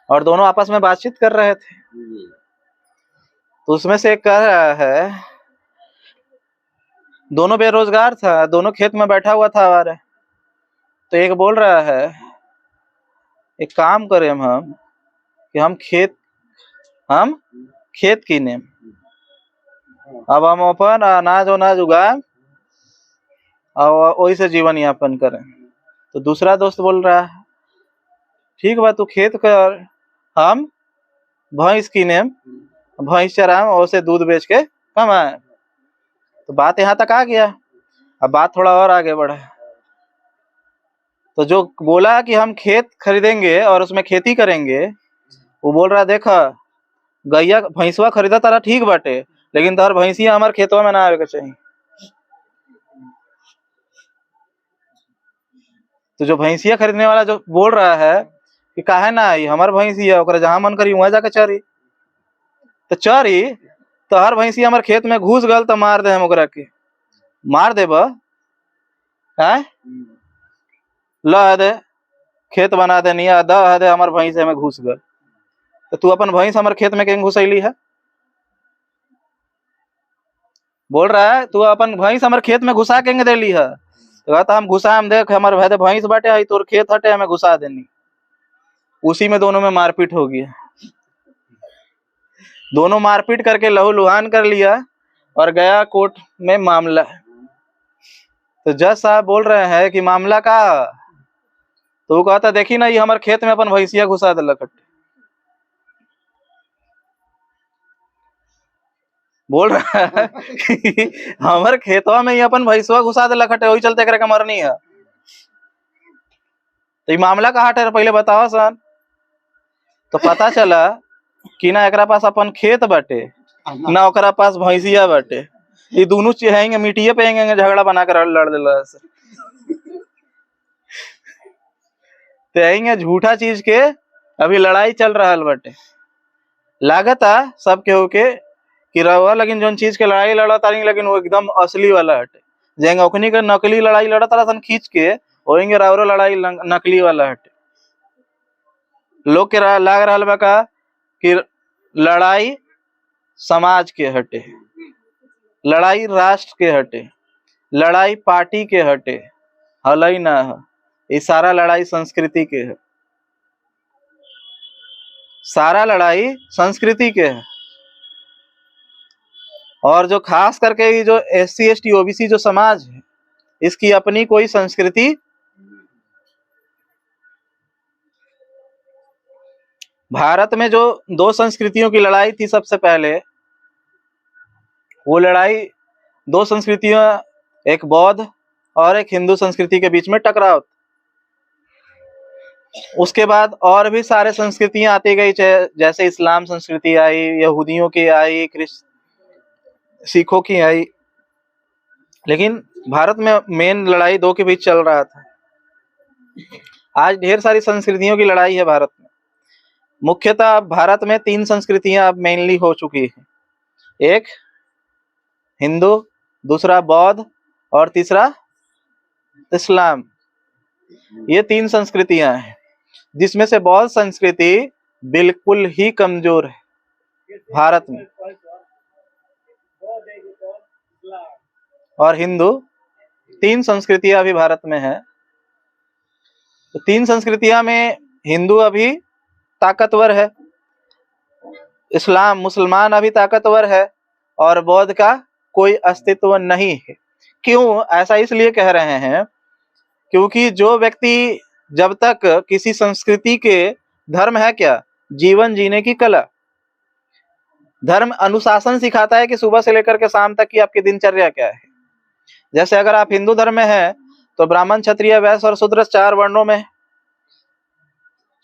और दोनों आपस में बातचीत कर रहे थे। तो उसमें से एक कह रहा है, दोनों बेरोजगार था, दोनों खेत में बैठा हुआ था आवारा। तो एक बोल रहा है, एक काम करें हम कि हम खेत कीने, अब हम अपन अनाज उगाए और वही से जीवन यापन करें। तो दूसरा दोस्त बोल रहा है, ठीक बा, तू खेत कर, हम भैंस कीने, भैंस चराएं और उसे दूध बेच के कमाए। तो बात यहाँ तक आ गया। अब बात थोड़ा और आगे बढ़ा। तो जो बोला कि हम खेत खरीदेंगे और उसमें खेती करेंगे, वो बोल रहा, देखा गैया भैंसवा खरीदा तारा ठीक बाटे, लेकिन तार भैंसिया हमारे खेतवा में ना आवे के चाहिए। तो जो भैंसिया खरीदने वाला जो बोल रहा है कि काहे ना आई, हमार भैंसिया, ओकरा जहां मन करी वहां जाके चरी। तो चरी तो हर भैंसिया हमारे खेत में घुस गल तो मार दे हम ओकरा के, मार देब है ल दे खेत बना देनी द दे हमार भैंस में घुस गल। तो तू अपन भैंस हमारे खेत में कहीं घुसैली है? बोल रहा है तू अपन भैंस हमारे खेत में घुसा के देली है। तो कहता हम घुसा, हम देख हमारे भाई भैंस बाटे है, तोर खेत हटे, हमें घुसा देनी। उसी में दोनों में मारपीट हो गया। दोनों मारपीट करके लहूलुहान कर लिया और गया कोर्ट में मामला। तो जज साहब बोल रहे हैं कि मामला का? तो वो कहता, देखी ना, ये हमारे खेत में अपन भैंसिया घुसा दिलक। बोल रहा है कि हमारे खेतवा में ही अपन भैंसवा घुसा दिलक हटे, वही चलते करे मरनी है। तो ये मामला कहाँ हटे पहले बताओ सन। तो पता चला कि ना एकरा पास अपन खेत बाटे, ना ओकरा पास भैंसिया बाटे। ये दोनों चीज मिट्टिए पे झगड़ा बना कर लड़ दिला। तो झूठा चीज के अभी लड़ाई चल रहा बाटे। लागता सब केहू के कि रहुआ लेकिन जोन चीज के लड़ाई लड़ता नहीं, लेकिन वो एकदम असली वाला हटे। जेंगे ओखनी के नकली लड़ाई लड़ता सन खींच के, होएंगे रावरो लड़ाई नकली वाला हटे। लोग के लाग रहा बा का कि लड़ाई समाज के हटे, लड़ाई राष्ट्र के हटे, लड़ाई पार्टी के हटे, हलई ना है। ये सारा लड़ाई संस्कृति के है, सारा लड़ाई संस्कृति के है। और जो खास करके ये जो SC ST OBC जो समाज है, इसकी अपनी कोई संस्कृति, भारत में जो दो संस्कृतियों की लड़ाई थी सबसे पहले, वो लड़ाई दो संस्कृतियां, एक बौद्ध और एक हिंदू संस्कृति के बीच में टकराव। उसके बाद और भी सारे संस्कृतियां आती गई, जैसे इस्लाम संस्कृति आई, यहूदियों की आई, सिखों की आई। लेकिन भारत में मेन लड़ाई दो के बीच चल रहा था। आज ढेर सारी संस्कृतियों की लड़ाई है भारत में। मुख्यतः भारत में 3 संस्कृतियां अब मेनली हो चुकी है। एक हिंदू, दूसरा बौद्ध और तीसरा इस्लाम। ये 3 संस्कृतियां हैं, जिसमें से बौद्ध संस्कृति बिल्कुल ही कमजोर है भारत में, और हिंदू। 3 संस्कृतियां अभी भारत में है। तो 3 संस्कृतियां में हिंदू अभी ताकतवर है, इस्लाम मुसलमान अभी ताकतवर है, और बौद्ध का कोई अस्तित्व नहीं है। क्यों ऐसा इसलिए कह रहे हैं, क्योंकि जो व्यक्ति जब तक किसी संस्कृति के, धर्म है क्या? जीवन जीने की कला। धर्म अनुशासन सिखाता है कि सुबह से लेकर के शाम तक की आपकी दिनचर्या क्या है। जैसे अगर आप हिंदू धर्म में हैं तो ब्राह्मण, क्षत्रिय, वैश्य और शूद्र 4 वर्णों में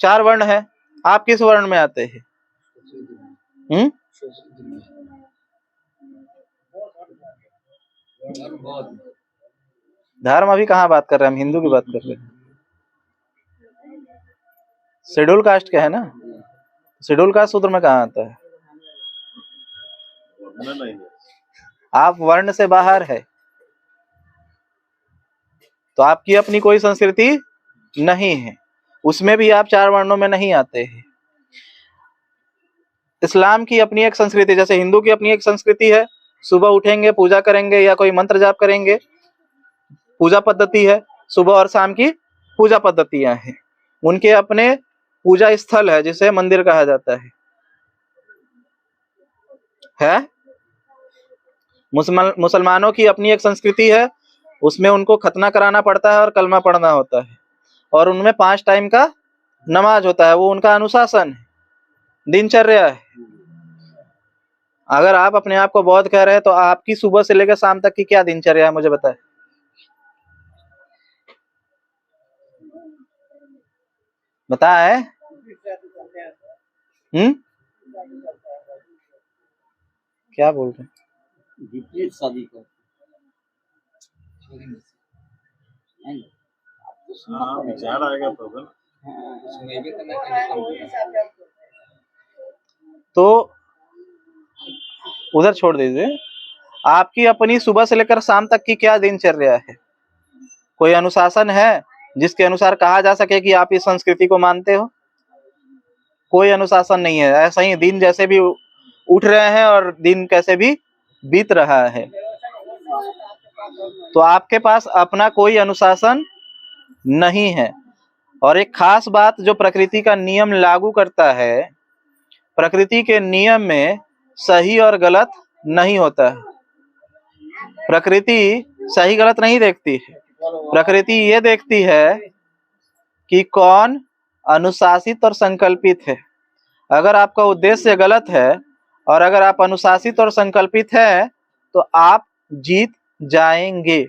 4 वर्ण है। आप किस वर्ण में आते हैं? धर्म अभी कहाँ बात कर रहे हैं, हम हिंदू की बात कर रहे हैं। शेड्यूल कास्ट का है ना, शेड्यूल कास्ट सूत्र में कहाँ आता है? आप वर्ण से बाहर है, तो आपकी अपनी कोई संस्कृति नहीं है, उसमें भी आप 4 वर्णों में नहीं आते हैं। इस्लाम की अपनी एक संस्कृति, जैसे हिंदू की अपनी एक संस्कृति है, सुबह उठेंगे पूजा करेंगे या कोई मंत्र जाप करेंगे, पूजा पद्धति है, सुबह और शाम की पूजा पद्धतियां हैं, उनके अपने पूजा स्थल है जिसे मंदिर कहा जाता है? मुसलमानों की अपनी एक संस्कृति है, उसमें उनको खतना कराना पड़ता है और कलमा पढ़ना होता है, और उनमें 5 टाइम का नमाज होता है, वो उनका अनुशासन है, दिनचर्या है। अगर आप अपने आप को बौद्ध कह रहे हैं तो आपकी सुबह से लेकर शाम तक की क्या दिनचर्या है, मुझे बताएं। बताएं। क्या बोल रहे हैं? विपरीत शादी कर विचार आएगा तो तो उधर छोड़ दीजिए, आपकी अपनी सुबह से लेकर शाम तक की क्या दिनचर्या है? कोई अनुशासन है जिसके अनुसार कहा जा सके कि आप इस संस्कृति को मानते हो? कोई अनुशासन नहीं है, ऐसा ही दिन जैसे भी उठ रहे हैं और दिन कैसे भी बीत रहा है। तो आपके पास अपना कोई अनुशासन नहीं है। और एक खास बात जो प्रकृति का नियम लागू करता है, प्रकृति के नियम में सही और गलत नहीं होता है। प्रकृति सही गलत नहीं देखती है, प्रकृति ये देखती है कि कौन अनुशासित और संकल्पित है। अगर आपका उद्देश्य गलत है और अगर आप अनुशासित और संकल्पित है तो आप जीत जाएंगे।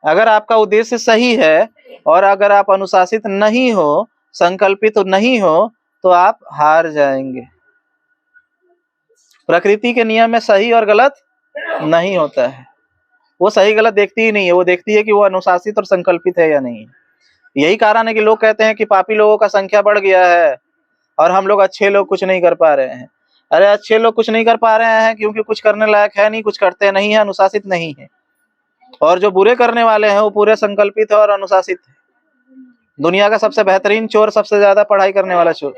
अगर आपका उद्देश्य सही है और अगर आप अनुशासित नहीं हो, संकल्पित नहीं हो, तो आप हार जाएंगे। प्रकृति के नियम में सही और गलत नहीं होता है, वो सही गलत देखती ही नहीं है, वो देखती है कि वो अनुशासित और संकल्पित है या नहीं। यही कारण है कि लोग कहते हैं कि पापी लोगों का संख्या बढ़ गया है और हम लोग अच्छे लोग कुछ नहीं कर पा रहे हैं। अरे अच्छे लोग कुछ नहीं कर पा रहे हैं क्योंकि कुछ करने लायक है नहीं, कुछ करते नहीं है, अनुशासित नहीं है। और जो बुरे करने वाले हैं वो पूरे संकल्पित है और अनुशासित है। दुनिया का सबसे बेहतरीन चोर, सबसे ज्यादा पढ़ाई करने वाला चोर,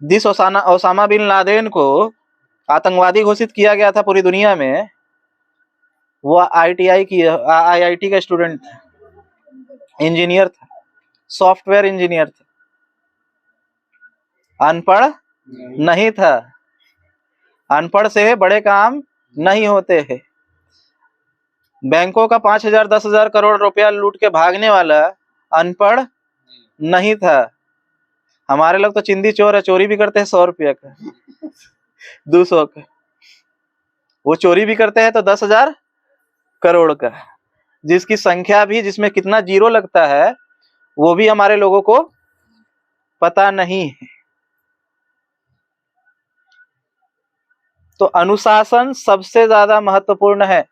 जिस ओसामा बिन लादेन को आतंकवादी घोषित किया गया था पूरी दुनिया में, वो IIT का स्टूडेंट था, इंजीनियर था, सॉफ्टवेयर इंजीनियर था, अनपढ़ नहीं था। अनपढ़ से बड़े काम नहीं होते हैं। बैंकों का 5,000 10,000 करोड़ रुपया लूट के भागने वाला अनपढ़ नहीं था। हमारे लोग तो चिंदी चोर है, चोरी भी करते हैं 100 रुपया का, 200 का, वो चोरी भी करते हैं तो 10,000 करोड़ का, जिसकी संख्या भी, जिसमें कितना जीरो लगता है वो भी हमारे लोगों को पता नहीं है। तो अनुशासन सबसे ज्यादा महत्वपूर्ण है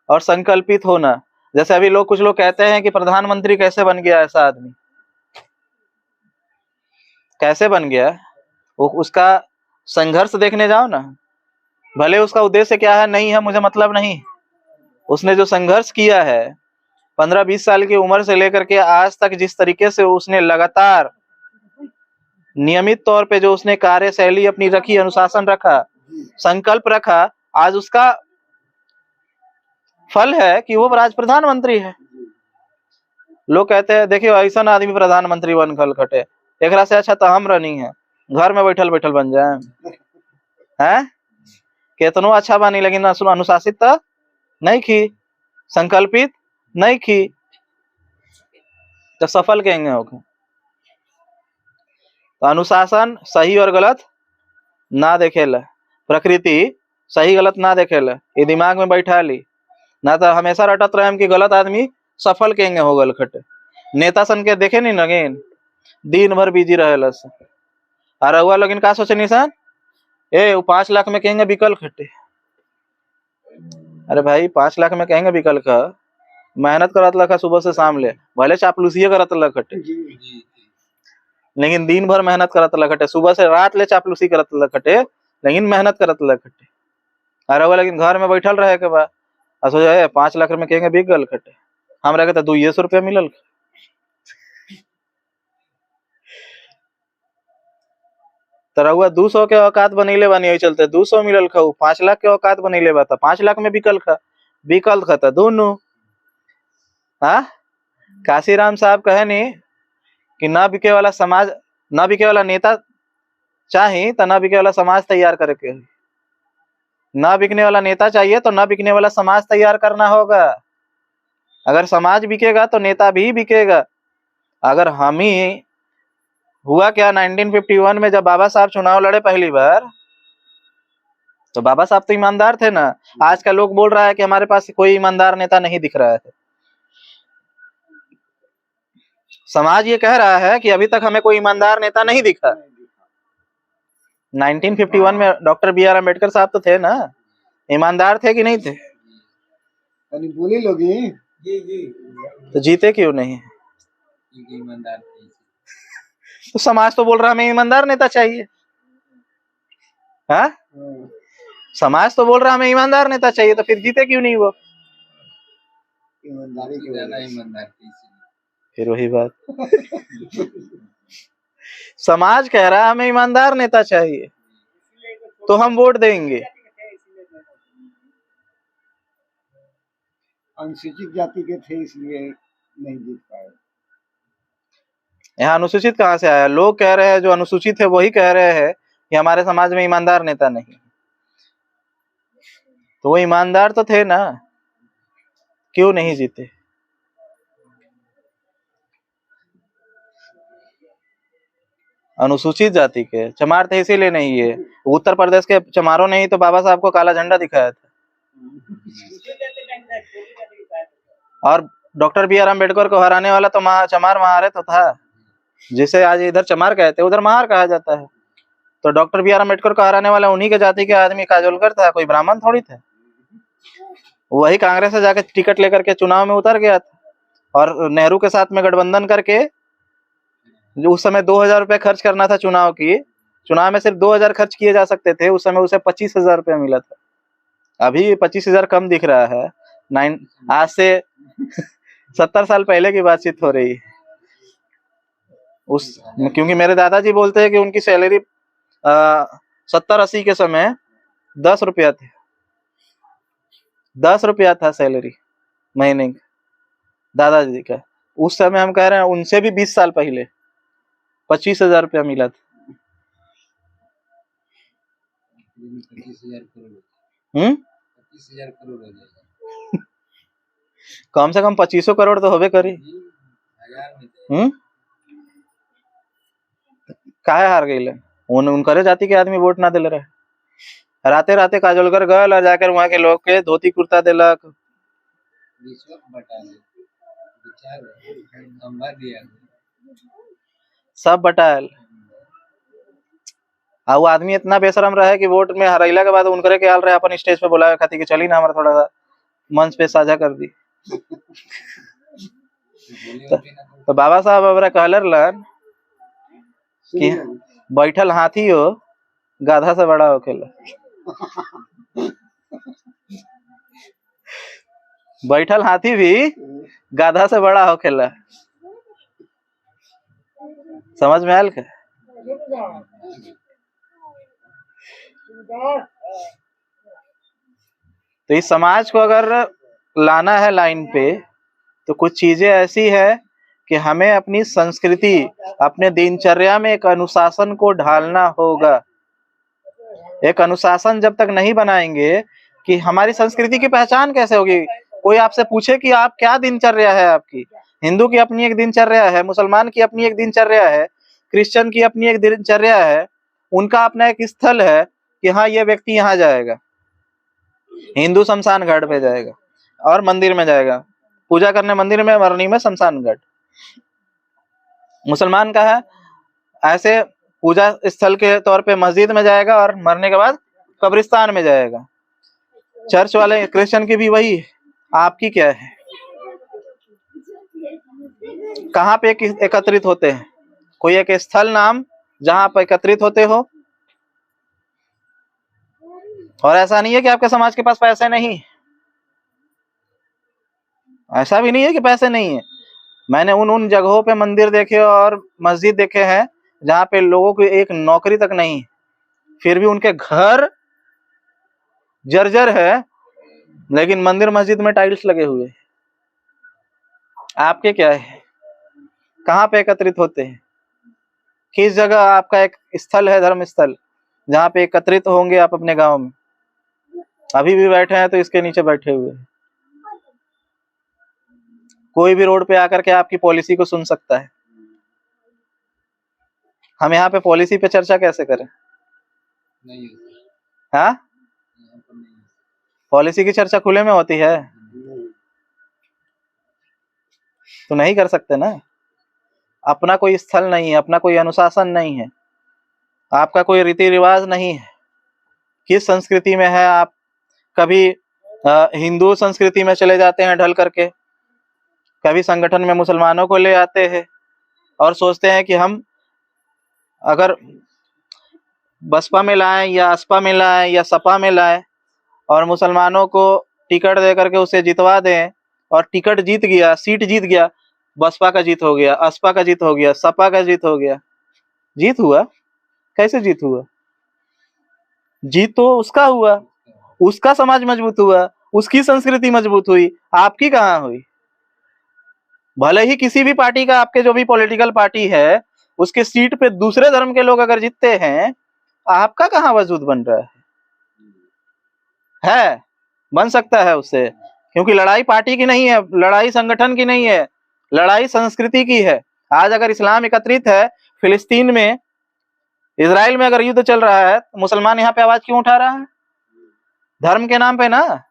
और संकल्पित होना। जैसे अभी कुछ लोग कहते हैं कि प्रधानमंत्री कैसे बन गया ऐसा आदमी, कैसे बन गया, वो उसका संघर्ष देखने जाओ ना। भले उसका उद्देश्य क्या है नहीं है मुझे मतलब नहीं, उसने जो संघर्ष किया है 15-20 साल की उम्र से लेकर के आज तक, जिस तरीके से उसने लगातार नियमित तौर पे जो उसने कार्यशैली अपनी रखी, अनुशासन रखा, संकल्प रखा, आज उसका फल है कि वो आज प्रधानमंत्री है। लोग कहते हैं देखिए ऐसा आदमी प्रधानमंत्री बन गल खटे, एकरा से अच्छा तो हम रनिंग है, घर में बैठल बैठल बन जाए हैं, कितनो अच्छा बनी लेकिन अनुशासित तो नहीं की, संकल्पित नहीं की, तो सफल कहेंगे होगा। तो अनुशासन सही और गलत ना देखेला, प्रकृति सही गलत ना देखेला, ये दिमाग में बैठा ली, ना तो हमेशा रटत रहे कि गलत आदमी सफल कहेंगे हो गल खटे। नेता सन के देखे नहीं नगेन, दिन भर बिजी रहेला सन, और हुआ लेकिन का सोचे निशान, ए 5 लाख में कहेंगे बिकल खटे। अरे भाई 5 लाख में कहेंगे बिकल का, मेहनत करत लखा सुबह से शाम ले, भले चापलूसिए करत लखटे, लेकिन दिन भर मेहनत करत लखटे, सुबह से रात ले चापलूसी करत लखटे, लेकिन मेहनत करत लखटे। अरे वो लेकिन घर में बैठल रहे के बा सो जाए 5 लाख में कहेंगे बिक गल खटे, हमरा के तो 200 रुपया मिलल। तरहुआ 200 के औकात बनैले बानी, वही चलते 200 मिलल खा, 5 लाख के औकात बनैले बा, 5 लाख में बिकल खा, तो दोनों। हाँ, काशीराम साहब कहे नहीं कि ना बिके वाला समाज, ना बिके वाला नेता चाहिए तो ना बिके वाला समाज तैयार करके, ना बिकने वाला नेता चाहिए तो ना बिकने वाला समाज तैयार करना होगा। अगर समाज बिकेगा तो नेता भी बिकेगा। अगर हम ही हुआ क्या 1951 में जब बाबा साहब चुनाव लड़े पहली बार, तो बाबा साहब तो ईमानदार थे ना। आज का लोग बोल रहा है कि हमारे पास कोई ईमानदार नेता नहीं दिख रहा है। समाज ये कह रहा है कि अभी तक हमें कोई ईमानदार नेता नहीं दिखा। 1951 में डॉक्टर बी आर अम्बेडकर साहब तो थे ना, ईमानदार थे कि नहीं थे? बोली लोगी तो जीते क्यों नहीं? ईमानदार थे। तो समाज तो बोल रहा है हमें ईमानदार नेता चाहिए। हाँ, समाज तो बोल रहा है हमें ईमानदार नेता चाहिए, तो फिर जीते क्यों नहीं वो? ईमानदारी की ज्यादा ईमानदार थे। फिर वही बात। समाज कह रहा है हमें ईमानदार नेता चाहिए, तो हम वोट देंगे। अनुसूचित जाति के थे इसलिए नहीं जीत पाए। यहाँ अनुसूचित कहाँ से आया? लोग कह रहे हैं जो अनुसूचित है वही कह रहे हैं कि हमारे समाज में ईमानदार नेता नहीं। तो वो ईमानदार तो थे ना, क्यों नहीं जीते? अनुसूचित जाति के चमार थे इसीलिए नहीं है। उत्तर प्रदेश के चमारों ने ही तो बाबा साहब को काला झंडा दिखाया था। और डॉक्टर बी आर अम्बेडकर को हराने वाला तो चमार महारे तो था, जिसे आज इधर चमार कहते उधर महार कहा जाता है। तो डॉक्टर बी आर अम्बेडकर को हराने वाला उन्हीं के जाति के आदमी काजोलकर था, कोई ब्राह्मण थोड़ी था। वही कांग्रेस से जाके टिकट लेकर के चुनाव में उतर गया था, और नेहरू के साथ में गठबंधन करके, जो उस समय 2000 रुपये खर्च करना था चुनाव की, चुनाव में सिर्फ 2000 खर्च किए जा सकते थे, उस समय उसे 25,000 रुपया मिला था। अभी 25,000 कम दिख रहा है। आज से 70 साल पहले की बातचीत हो रही है। क्योंकि मेरे दादाजी बोलते हैं कि उनकी सैलरी 70-80 के समय 10 रुपया थे, 10 रुपया था सैलरी महीने का दादाजी का। उस समय हम कह रहे हैं उनसे भी 20 साल पहले 25,000 रुपया मिला था। 25,000 करोड़। 25,000 करोड़ हो जाएगा। कम से कम 25 करोड़ तो होबे करी। काहे हार गई? उनकरे जाति के आदमी वोट ना दिल रहे। राते राते काजोलकर गल और जाकर वहां के लोग के धोती कुर्ता दिलक, सब बटायल। आ वो आदमी इतना बेशरम रहे कि वोट में हरैला के बाद उनकरे के हाल रहे अपन स्टेज पे बुलावे खातिर कि चली ना हमारा थोड़ा सा मंच पे साझा कर दी। तो बाबा साहब अब कहलन कि बैठल हाथी हो गाधा से बड़ा होखेला। बैठल हाथी भी गाधा से बड़ा होखेला। समझ में आयल के? तो इस समाज को अगर लाना है लाइन पे, तो कुछ चीजें ऐसी है कि हमें अपनी संस्कृति, अपने दिनचर्या में एक अनुशासन को ढालना होगा। एक अनुशासन जब तक नहीं बनाएंगे कि हमारी संस्कृति की पहचान कैसे होगी? कोई आपसे पूछे कि आप क्या दिनचर्या है आपकी, हिंदू की अपनी एक दिनचर्या है, मुसलमान की अपनी एक दिनचर्या है, क्रिश्चियन की अपनी एक दिनचर्या है, उनका अपना एक स्थल है कि हाँ ये व्यक्ति यहाँ जाएगा, हिंदू शमशान घाट पे जाएगा और मंदिर में जाएगा पूजा करने, मंदिर में, मरनी में शमशान घाट। मुसलमान का है ऐसे पूजा स्थल के तौर पे मस्जिद में जाएगा और मरने के बाद कब्रिस्तान में जाएगा। चर्च वाले क्रिश्चियन की भी वही है। आपकी क्या है? कहाँ पे एकत्रित होते हैं? कोई एक स्थल नाम जहां आप एकत्रित होते हो। और ऐसा नहीं है कि आपके समाज के पास पैसे नहीं, ऐसा भी नहीं है कि पैसे नहीं है। मैंने उन जगहों पे मंदिर देखे और मस्जिद देखे हैं जहां पे लोगों की एक नौकरी तक नहीं है, फिर भी उनके घर जर्जर है, लेकिन मंदिर मस्जिद में टाइल्स लगे हुए हैं। आपके क्या है? कहाँ पे एकत्रित होते हैं? किस जगह आपका एक स्थल है, धर्म स्थल, जहाँ पे एकत्रित होंगे आप अपने गांव में? अभी भी बैठे हैं तो इसके नीचे बैठे हुए हैं। कोई भी रोड पे आकर के आपकी पॉलिसी को सुन सकता है। हम यहाँ पे पॉलिसी पे चर्चा कैसे करें? नहीं है सर, हाँ, यहाँ पर नहीं है। पॉलिसी की चर्चा खुले में होती है तो नहीं कर सकते ना। अपना कोई स्थल नहीं है, अपना कोई अनुशासन नहीं है, आपका कोई रीति रिवाज नहीं है। किस संस्कृति में है आप? कभी हिंदू संस्कृति में चले जाते हैं ढल करके, कभी संगठन में मुसलमानों को ले आते हैं और सोचते हैं कि हम अगर बसपा में लाएं या असपा में लाएं या सपा में लाएं और मुसलमानों को टिकट दे करके उसे जितवा दें, और टिकट जीत गया, सीट जीत गया, बसपा का जीत हो गया, असपा का जीत हो गया, सपा का जीत हो गया। जीत हुआ? कैसे जीत हुआ? जीत तो उसका हुआ, उसका समाज मजबूत हुआ, उसकी संस्कृति मजबूत हुई, आपकी कहाँ हुई? भले ही किसी भी पार्टी का, आपके जो भी पॉलिटिकल पार्टी है, उसके सीट पे दूसरे धर्म के लोग अगर जीतते हैं, आपका कहाँ वजूद बन रहा है? बन सकता है उससे, क्योंकि लड़ाई पार्टी की नहीं है, लड़ाई संगठन की नहीं है, लड़ाई संस्कृति की है। आज अगर इस्लाम एकत्रित है फिलिस्तीन में, इजराइल में अगर युद्ध चल रहा है, तो मुसलमान यहाँ पे आवाज क्यों उठा रहा है? धर्म के नाम पे ना,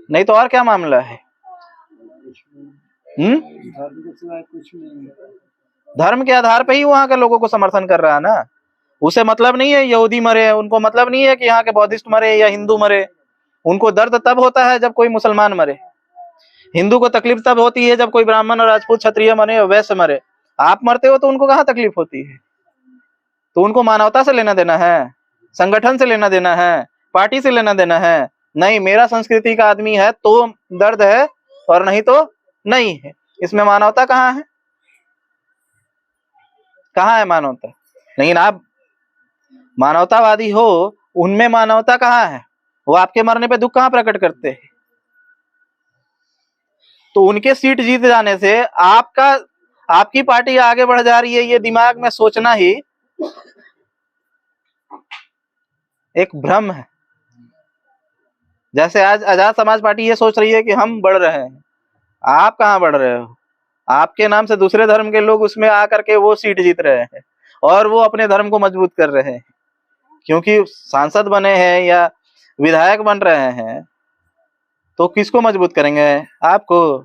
नहीं तो और क्या मामला है? धर्म के सिवाय कुछ नहीं है। धर्म के आधार पे ही वहां के लोगों को समर्थन कर रहा है ना। उसे मतलब नहीं है यहूदी मरे, उनको मतलब नहीं है कि यहाँ के बौद्धिस्ट मरे या हिंदू मरे। उनको दर्द तब होता है जब कोई मुसलमान मरे, हिंदू को तकलीफ तब होती है जब कोई ब्राह्मण और राजपूत क्षत्रिय मरे और वैश्य मरे। आप मरते हो तो उनको कहाँ तकलीफ होती है? तो उनको मानवता से लेना देना है, संगठन से लेना देना है, पार्टी से लेना देना है? नहीं, मेरा संस्कृति का आदमी है तो दर्द है और नहीं तो नहीं है। इसमें मानवता कहाँ है? कहाँ है मानवता? लेकिन आप मानवतावादी हो, उनमें मानवता कहाँ है? वो आपके मरने पे दुख कहाँ प्रकट करते हैं? तो उनके सीट जीत जाने से आपकी पार्टी आगे बढ़ जा रही है, ये दिमाग में सोचना ही एक भ्रम है। जैसे आज आजाद समाज पार्टी ये सोच रही है कि हम बढ़ रहे हैं, आप कहाँ बढ़ रहे हो? आपके नाम से दूसरे धर्म के लोग उसमें आकर के वो सीट जीत रहे हैं और वो अपने धर्म को मजबूत कर रहे हैं, क्योंकि सांसद बने हैं या विधायक बन रहे हैं। तो किसको मजबूत करेंगे? आपको।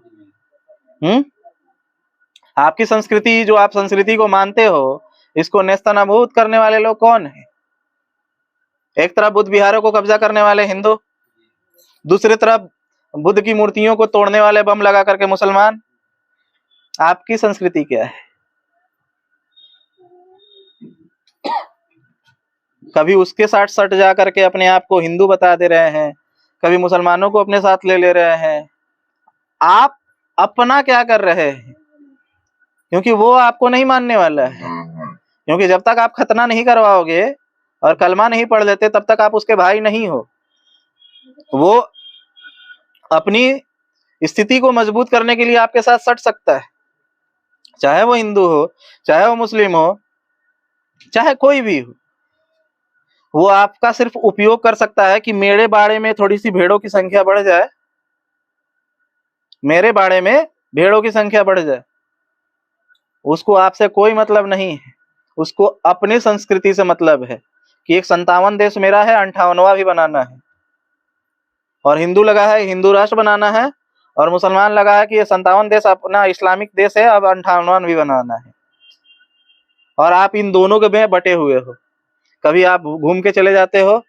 आपकी संस्कृति, जो आप संस्कृति को मानते हो, इसको नेस्तनाबूद करने वाले लोग कौन है? एक तरफ बुद्ध विहारों को कब्जा करने वाले हिंदू, दूसरी तरफ बुद्ध की मूर्तियों को तोड़ने वाले बम लगा करके मुसलमान। आपकी संस्कृति क्या है? कभी उसके साथ सट जा करके अपने आप को हिंदू बता दे रहे हैं, कभी मुसलमानों को अपने साथ ले रहे हैं। आप अपना क्या कर रहे हैं? क्योंकि वो आपको नहीं मानने वाला है। क्योंकि जब तक आप खतना नहीं करवाओगे और कलमा नहीं पढ़ लेते, तब तक आप उसके भाई नहीं हो। वो अपनी स्थिति को मजबूत करने के लिए आपके साथ सट सकता है, चाहे वो हिंदू हो, चाहे वो मुस्लिम हो, चाहे कोई भी हो। वो आपका सिर्फ उपयोग कर सकता है कि मेरे बाड़े में थोड़ी सी भेड़ों की संख्या बढ़ जाए, मेरे बाड़े में भेड़ों की संख्या बढ़ जाए। उसको आपसे कोई मतलब नहीं है, उसको अपनी संस्कृति से मतलब है कि एक 57 देश मेरा है, 58वां भी बनाना है। और हिंदू लगा है हिंदू राष्ट्र बनाना है, और मुसलमान लगा है कि ये 57 देश अपना इस्लामिक देश है, अब 58वां भी बनाना है। और आप इन दोनों के में बटे हुए हो। कभी आप घूम के चले जाते हो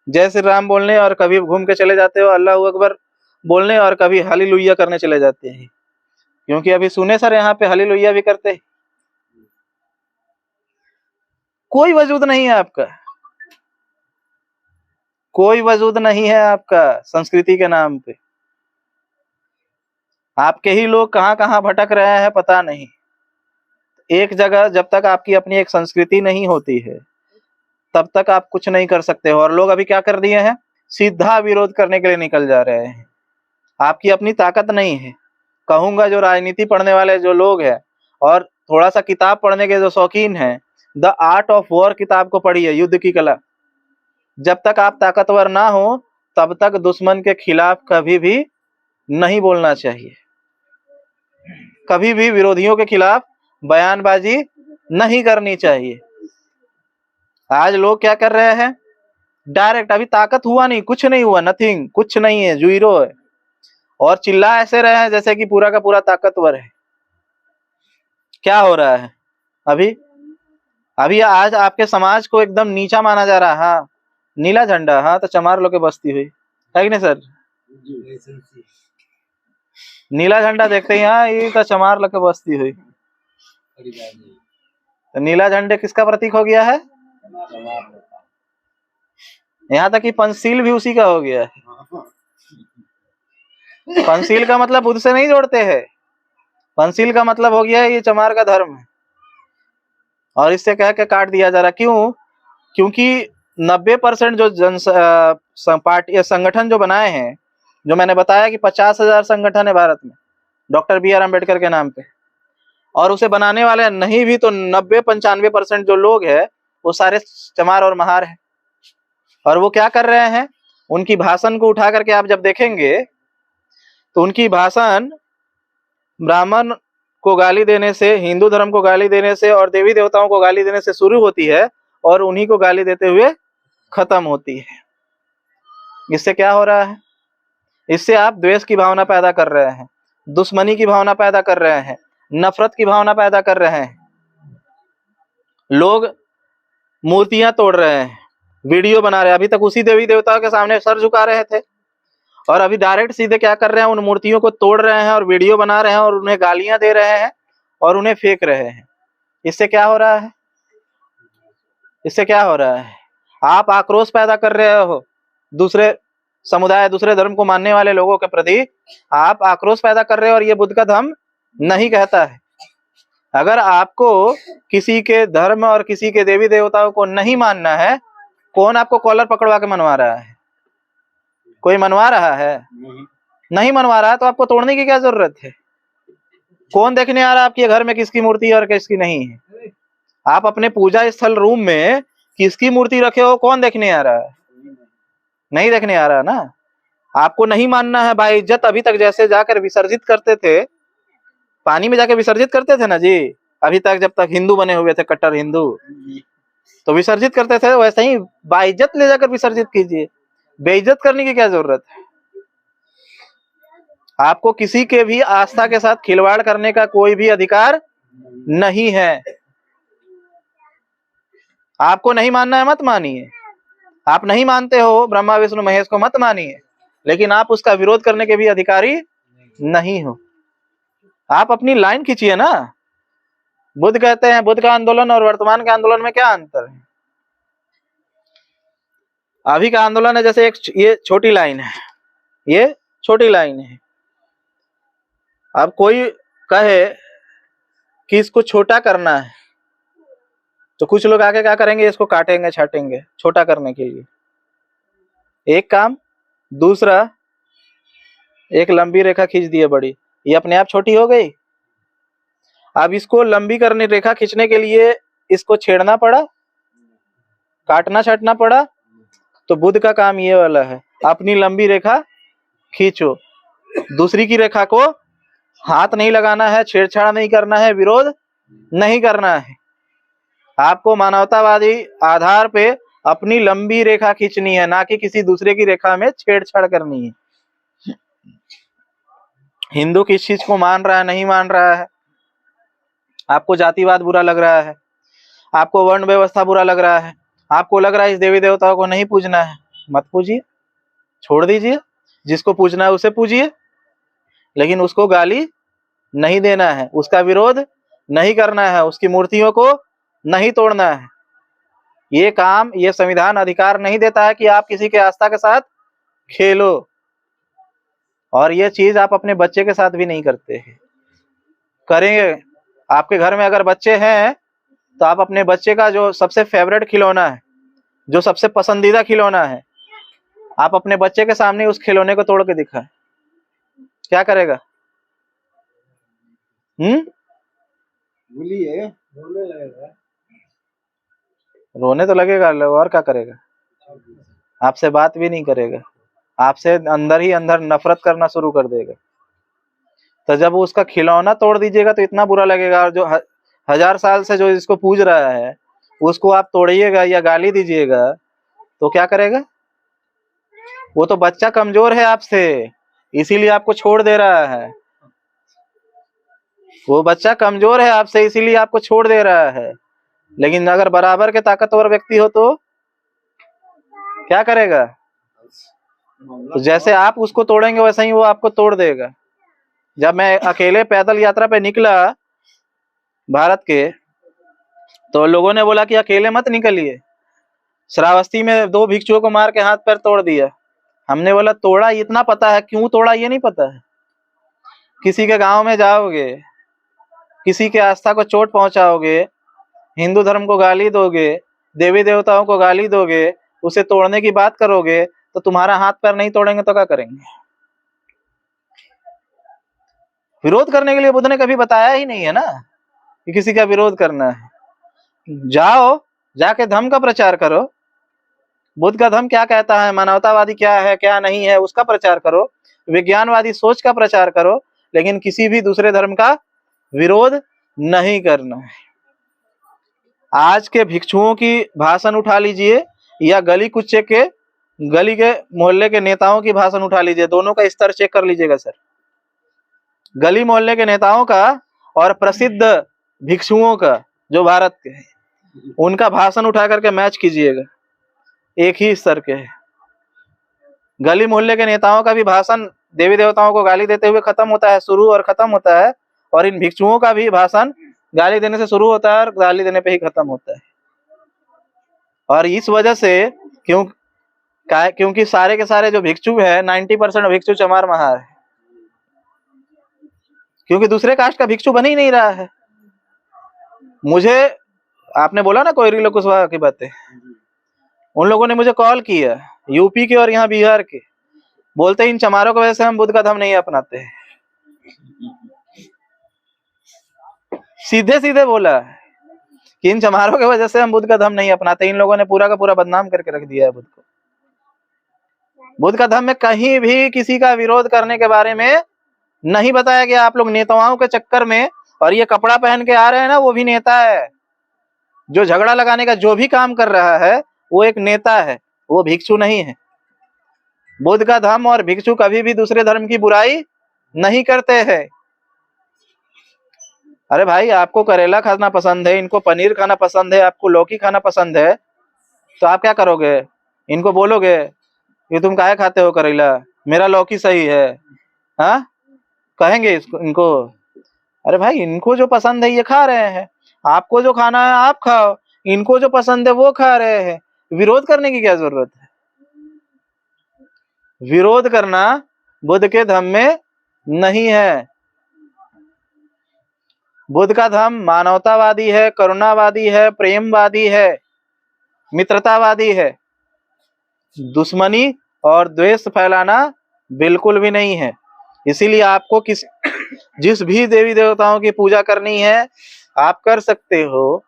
जय श्री राम बोलने, और कभी घूम के चले जाते हो अल्लाह अकबर बोलने, और कभी हालेलुया करने चले जाते हैं। क्योंकि अभी सुने सर यहाँ पे हालेलुया भी करते हैं। कोई वजूद नहीं है आपका, कोई वजूद नहीं है आपका संस्कृति के नाम पे। आपके ही लोग कहाँ कहाँ भटक रहे हैं पता नहीं। एक जगह जब तक आपकी अपनी एक संस्कृति नहीं होती है तब तक आप कुछ नहीं कर सकते हो। और लोग अभी क्या कर दिए हैं, सीधा विरोध करने के लिए निकल जा रहे हैं। आपकी अपनी ताकत नहीं है। कहूंगा जो राजनीति पढ़ने वाले जो लोग हैं और थोड़ा सा किताब पढ़ने के जो शौकीन हैं, द आर्ट ऑफ वॉर किताब को पढ़िए, युद्ध की कला। जब तक आप ताकतवर ना हो तब तक दुश्मन के खिलाफ कभी भी नहीं बोलना चाहिए, कभी भी विरोधियों के खिलाफ बयानबाजी नहीं करनी चाहिए। आज लोग क्या कर रहे हैं, डायरेक्ट, अभी ताकत हुआ नहीं, कुछ नहीं हुआ, नथिंग, कुछ नहीं है, जीरो है, और चिल्ला ऐसे रहे हैं जैसे कि पूरा का पूरा ताकतवर है। क्या हो रहा है अभी? अभी आज आपके समाज को एकदम नीचा माना जा रहा है। हाँ, नीला झंडा, हाँ तो चमार लोग के बस्ती हुई है कि नहीं सर? नीला झंडा देखते ही, हाँ ये तो चमार लोग के बस्ती हुई। तो नीला झंडे किसका प्रतीक हो गया है? यहाँ तक कि पंचशील भी उसी का हो गया है। पंचशील का मतलब बुद्ध से नहीं जोड़ते हैं, पंचशील का मतलब हो गया है ये चमार का धर्म है, और इससे कह के काट दिया जा रहा। क्यों? क्योंकि 90% जो पार्टी संगठन जो बनाए हैं, जो मैंने बताया कि 50,000 संगठन है भारत में डॉक्टर बी आर अम्बेडकर के नाम पे, और उसे बनाने वाले नहीं भी तो 90-95% जो लोग हैं वो सारे चमार और महार हैं। और वो क्या कर रहे हैं, उनकी भाषण को उठा करके आप जब देखेंगे तो उनकी भाषण ब्राह्मण को गाली देने से, हिंदू धर्म को गाली देने से और देवी देवताओं को गाली देने से शुरू होती है और उन्हीं को गाली देते हुए खत्म होती है। इससे क्या हो रहा है? इससे आप द्वेष की भावना पैदा कर रहे हैं, दुश्मनी की भावना पैदा कर रहे हैं, नफरत की भावना पैदा कर रहे हैं। लोग मूर्तियां तोड़ रहे हैं, वीडियो बना रहे हैं, अभी तक उसी देवी देवताओं के सामने सर झुका रहे थे, और अभी डायरेक्ट सीधे क्या कर रहे हैं, उन मूर्तियों को तोड़ रहे हैं और वीडियो बना रहे हैं और उन्हें गालियां दे रहे हैं और उन्हें फेंक रहे हैं। इससे क्या हो रहा है? इससे क्या हो रहा है? आप आक्रोश पैदा कर रहे हो दूसरे समुदाय, दूसरे धर्म को मानने वाले लोगों के प्रति आप आक्रोश पैदा कर रहे हो, और ये बुद्ध का धर्म नहीं कहता है। अगर आपको किसी के धर्म और किसी के देवी देवताओं को नहीं मानना है, कौन आपको कॉलर पकड़वा के मनवा रहा है? कोई मनवा रहा है? नहीं मनवा रहा है तो आपको तोड़ने की क्या जरूरत है? कौन देखने आ रहा है आपके घर में किसकी मूर्ति है और किसकी नहीं है? आप अपने पूजा स्थल रूम में किसकी मूर्ति रखे हो, कौन देखने आ रहा है? नहीं देखने आ रहा ना। आपको नहीं मानना है बाइज्जत, अभी तक जैसे जाकर विसर्जित करते थे, पानी में जाके विसर्जित करते थे ना जी, अभी तक जब तक हिंदू बने हुए थे, कट्टर हिंदू, तो विसर्जित करते थे, वैसे ही बाइज्जत ले जाकर विसर्जित कीजिए। बेइज्जत करने की क्या जरूरत है? आपको किसी के भी आस्था के साथ खिलवाड़ करने का कोई भी अधिकार नहीं है। आपको नहीं मानना है, मत मानिए। आप नहीं मानते हो ब्रह्मा विष्णु महेश को, मत मानिए, लेकिन आप उसका विरोध करने के भी अधिकारी नहीं हो। आप अपनी लाइन खींचिए ना। बुद्ध कहते हैं, बुद्ध का आंदोलन और वर्तमान के आंदोलन में क्या अंतर है? अभी का आंदोलन है जैसे एक ये छोटी लाइन है, ये छोटी लाइन है। अब कोई कहे कि इसको छोटा करना है तो कुछ लोग आके क्या करेंगे, इसको काटेंगे छाटेंगे छोटा करने के लिए। एक काम। दूसरा, एक लंबी रेखा खींच दी है बड़ी, ये अपने आप छोटी हो गई। अब इसको लंबी करने, रेखा खींचने के लिए इसको छेड़ना पड़ा, काटना छाटना पड़ा। तो बुद्ध का काम ये वाला है, अपनी लंबी रेखा खींचो, दूसरी की रेखा को हाथ नहीं लगाना है, छेड़छाड़ नहीं करना है, विरोध नहीं करना है। आपको मानवतावादी आधार पे अपनी लंबी रेखा खींचनी है, ना कि किसी दूसरे की रेखा में छेड़छाड़ करनी है। हिंदू किस चीज को मान रहा है, नहीं मान रहा है, आपको जातिवाद बुरा लग रहा है, आपको वर्ण व्यवस्था बुरा लग रहा है, आपको लग रहा है इस देवी देवताओं को नहीं पूजना है, मत पूजिए, छोड़ दीजिए। जिसको पूजना है उसे पूजिए, लेकिन उसको गाली नहीं देना है, उसका विरोध नहीं करना है, उसकी मूर्तियों को नहीं तोड़ना है। ये काम, ये संविधान अधिकार नहीं देता है कि आप किसी के आस्था के साथ खेलो, और ये चीज आप अपने बच्चे के साथ भी नहीं करते हैं। करेंगे, आपके घर में अगर बच्चे हैं तो आप अपने बच्चे का जो सबसे फेवरेट खिलौना है, जो सबसे पसंदीदा खिलौना है, आप अपने बच्चे के सामने उस खिलौने को तोड़ के दिखाएं, क्या करेगा? भूलिए, रोने लगेगा। रोने तो लगेगा, और क्या करेगा? आपसे बात भी नहीं करेगा, आपसे अंदर ही अंदर नफरत करना शुरू कर देगा। तो जब वो उसका खिलौना तोड़ दीजिएगा तो इतना बुरा लगेगा, और जो 1000 साल से जो इसको पूज रहा है उसको आप तोड़िएगा या गाली दीजिएगा तो क्या करेगा? वो तो बच्चा कमजोर है आपसे, इसीलिए आपको छोड़ दे रहा है। वो बच्चा कमजोर है आपसे, इसीलिए आपको छोड़ दे रहा है। लेकिन अगर बराबर के ताकतवर व्यक्ति हो तो क्या करेगा? तो जैसे आप उसको तोड़ेंगे वैसे ही वो आपको तोड़ देगा। जब मैं अकेले पैदल यात्रा पे निकला भारत के, तो लोगों ने बोला कि अकेले मत निकलिए, श्रावस्ती में 2 भिक्षुओं को मार के हाथ पैर तोड़ दिया। हमने बोला तोड़ा इतना पता है, क्यों तोड़ा ये नहीं पता है? किसी के गांव में जाओगे, किसी के आस्था को चोट पहुंचाओगे, हिंदू धर्म को गाली दोगे, देवी देवताओं को गाली दोगे, उसे तोड़ने की बात करोगे, तो तुम्हारा हाथ पैर नहीं तोड़ेंगे तो क्या करेंगे? विरोध करने के लिए बुद्ध ने कभी बताया ही नहीं है ना कि किसी का विरोध करना है। जाओ, जाके धर्म का प्रचार करो, बुद्ध का धर्म क्या कहता है, मानवतावादी क्या है क्या नहीं है उसका प्रचार करो, विज्ञानवादी सोच का प्रचार करो, लेकिन किसी भी दूसरे धर्म का विरोध नहीं करना है। आज के भिक्षुओं की भाषण उठा लीजिए या गली कुच्चे के, गली के मोहल्ले के नेताओं की भाषण उठा लीजिए, दोनों का स्तर चेक कर लीजिएगा सर। गली मोहल्ले के नेताओं का और प्रसिद्ध भिक्षुओं का जो भारत के हैं, उनका भाषण उठा करके मैच कीजिएगा, एक ही स्तर के हैं। गली मोहल्ले के नेताओं का भी भाषण देवी देवताओं को गाली देते हुए खत्म होता है, शुरू और खत्म होता है, और इन भिक्षुओं का भी भाषण गाली देने से शुरू होता है और गाली देने पे ही खत्म होता है। और इस वजह से क्योंकि सारे के सारे जो भिक्षु है 90% भिक्षु चमार महार है, क्योंकि दूसरे कास्ट का भिक्षु बन ही नहीं रहा है। मुझे आपने बोला ना कोयरी लोग कुशवाहा की बातें, उन लोगों ने मुझे कॉल किया, यूपी के और यहाँ बिहार के, बोलते इन चमारों की वजह से हम बुद्ध का धर्म नहीं अपनाते हैं। सीधे सीधे बोला कि इन चमारों की वजह से हम बुद्ध का धर्म नहीं अपनाते। इन लोगों ने पूरा का पूरा बदनाम करके रख दिया है बुद्ध को। बुद्ध का धर्म में कहीं भी किसी का विरोध करने के बारे में नहीं बताया गया। आप लोग नेताओं के चक्कर में, और ये कपड़ा पहन के आ रहे हैं ना, वो भी नेता है। जो झगड़ा लगाने का जो भी काम कर रहा है वो एक नेता है, वो भिक्षु नहीं है। बुद्ध का धर्म और भिक्षु कभी भी दूसरे धर्म की बुराई नहीं करते हैं। अरे भाई, आपको करेला खाना पसंद है, इनको पनीर खाना पसंद है, आपको लौकी खाना पसंद है, तो आप क्या करोगे? इनको बोलोगे कि तुम काहे खाते हो करेला, मेरा लौकी सही है? हाँ, कहेंगे इनको? अरे भाई, इनको जो पसंद है ये खा रहे हैं, आपको जो खाना है आप खाओ, इनको जो पसंद है वो खा रहे हैं। विरोध करने की क्या जरूरत है? विरोध करना बुद्ध के धर्म में नहीं है। बुद्ध का धर्म मानवतावादी है, करुणावादी है, प्रेमवादी है, मित्रतावादी है। दुश्मनी और द्वेष फैलाना बिल्कुल भी नहीं है। इसीलिए आपको जिस भी देवी देवताओं की पूजा करनी है आप कर सकते हो,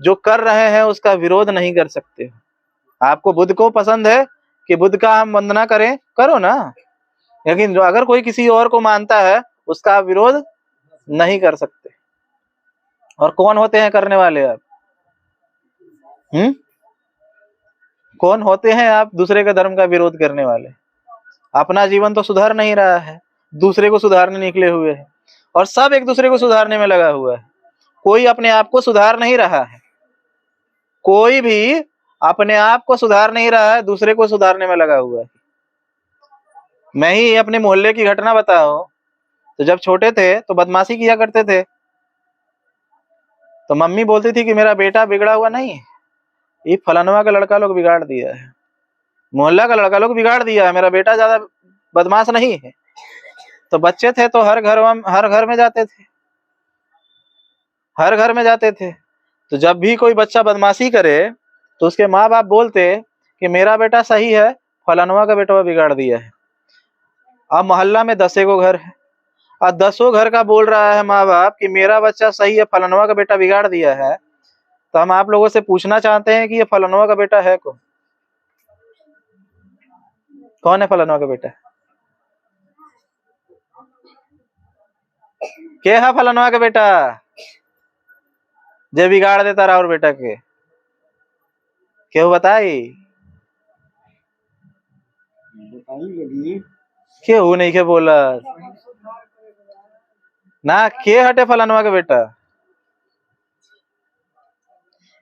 जो कर रहे हैं उसका विरोध नहीं कर सकते हो। आपको बुद्ध को पसंद है कि बुद्ध का हम वंदना करें, करो ना, लेकिन जो अगर कोई किसी और को मानता है उसका विरोध नहीं कर सकते। और कौन होते हैं करने वाले आप? कौन होते हैं आप दूसरे के धर्म का विरोध करने वाले? अपना जीवन तो सुधार नहीं रहा है, दूसरे को सुधारने निकले हुए हैं, और सब एक दूसरे को सुधारने में लगा हुआ है। कोई अपने आप को सुधार नहीं रहा है, कोई भी अपने आप को सुधार नहीं रहा है, दूसरे को सुधारने में लगा हुआ है। मैं ही अपने मोहल्ले की घटना बताऊं तो जब छोटे थे तो बदमाशी किया करते थे, तो मम्मी बोलती थी कि मेरा बेटा बिगड़ा हुआ नहीं है, ये फलानवा का लड़का लोग बिगाड़ दिया है, मोहल्ला का लड़का लोग बिगाड़ दिया है, मेरा बेटा ज्यादा बदमाश नहीं है। तो बच्चे थे तो हर घर में जाते थे, हर घर में जाते थे। तो जब भी कोई बच्चा बदमाशी करे तो उसके माँ बाप बोलते कि मेरा बेटा सही है, फलानवा का बेटा बिगाड़ दिया है। अब मोहल्ला में 10 गो घर है और 10 घर का बोल रहा है माँ बाप कि मेरा बच्चा सही है, फलानवा का बेटा बिगाड़ दिया है। तो हम आप लोगों से पूछना चाहते हैं कि ये फलानवा का बेटा है कौन है फलानवा का बेटा? के है फलानवा का बेटा जे बिगाड़ देता रहा और बेटा के? केहू बताई? बताइए लगी केहू नहीं के बोला ना। के हटे फलानवा के बेटा?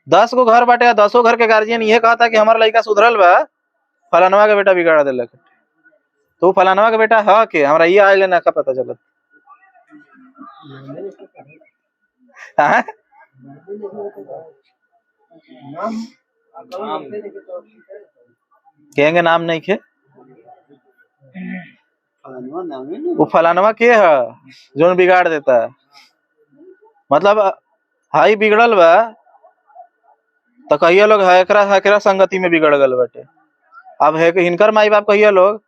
10 गो घर बाटे, 10 घर के गार्जियन ये कहता कि हमारा लड़का सुधरल बा, फलानवा के बेटा बिगाड़ देलक। तो फलानवा के बेटा है के? हमरा ये आइले ना का पता चलत। हाँ? कहेंगे नाम नहीं के फलानवा नाम है ना। वो फलानवा के है जो बिगाड़ देता है? मतलब हाई बिगड़ल बा तो कहिए लोग हकरा संगति में बिगड़ गल बाटे। अब है कि हिनकर माई बाप कहिए लोग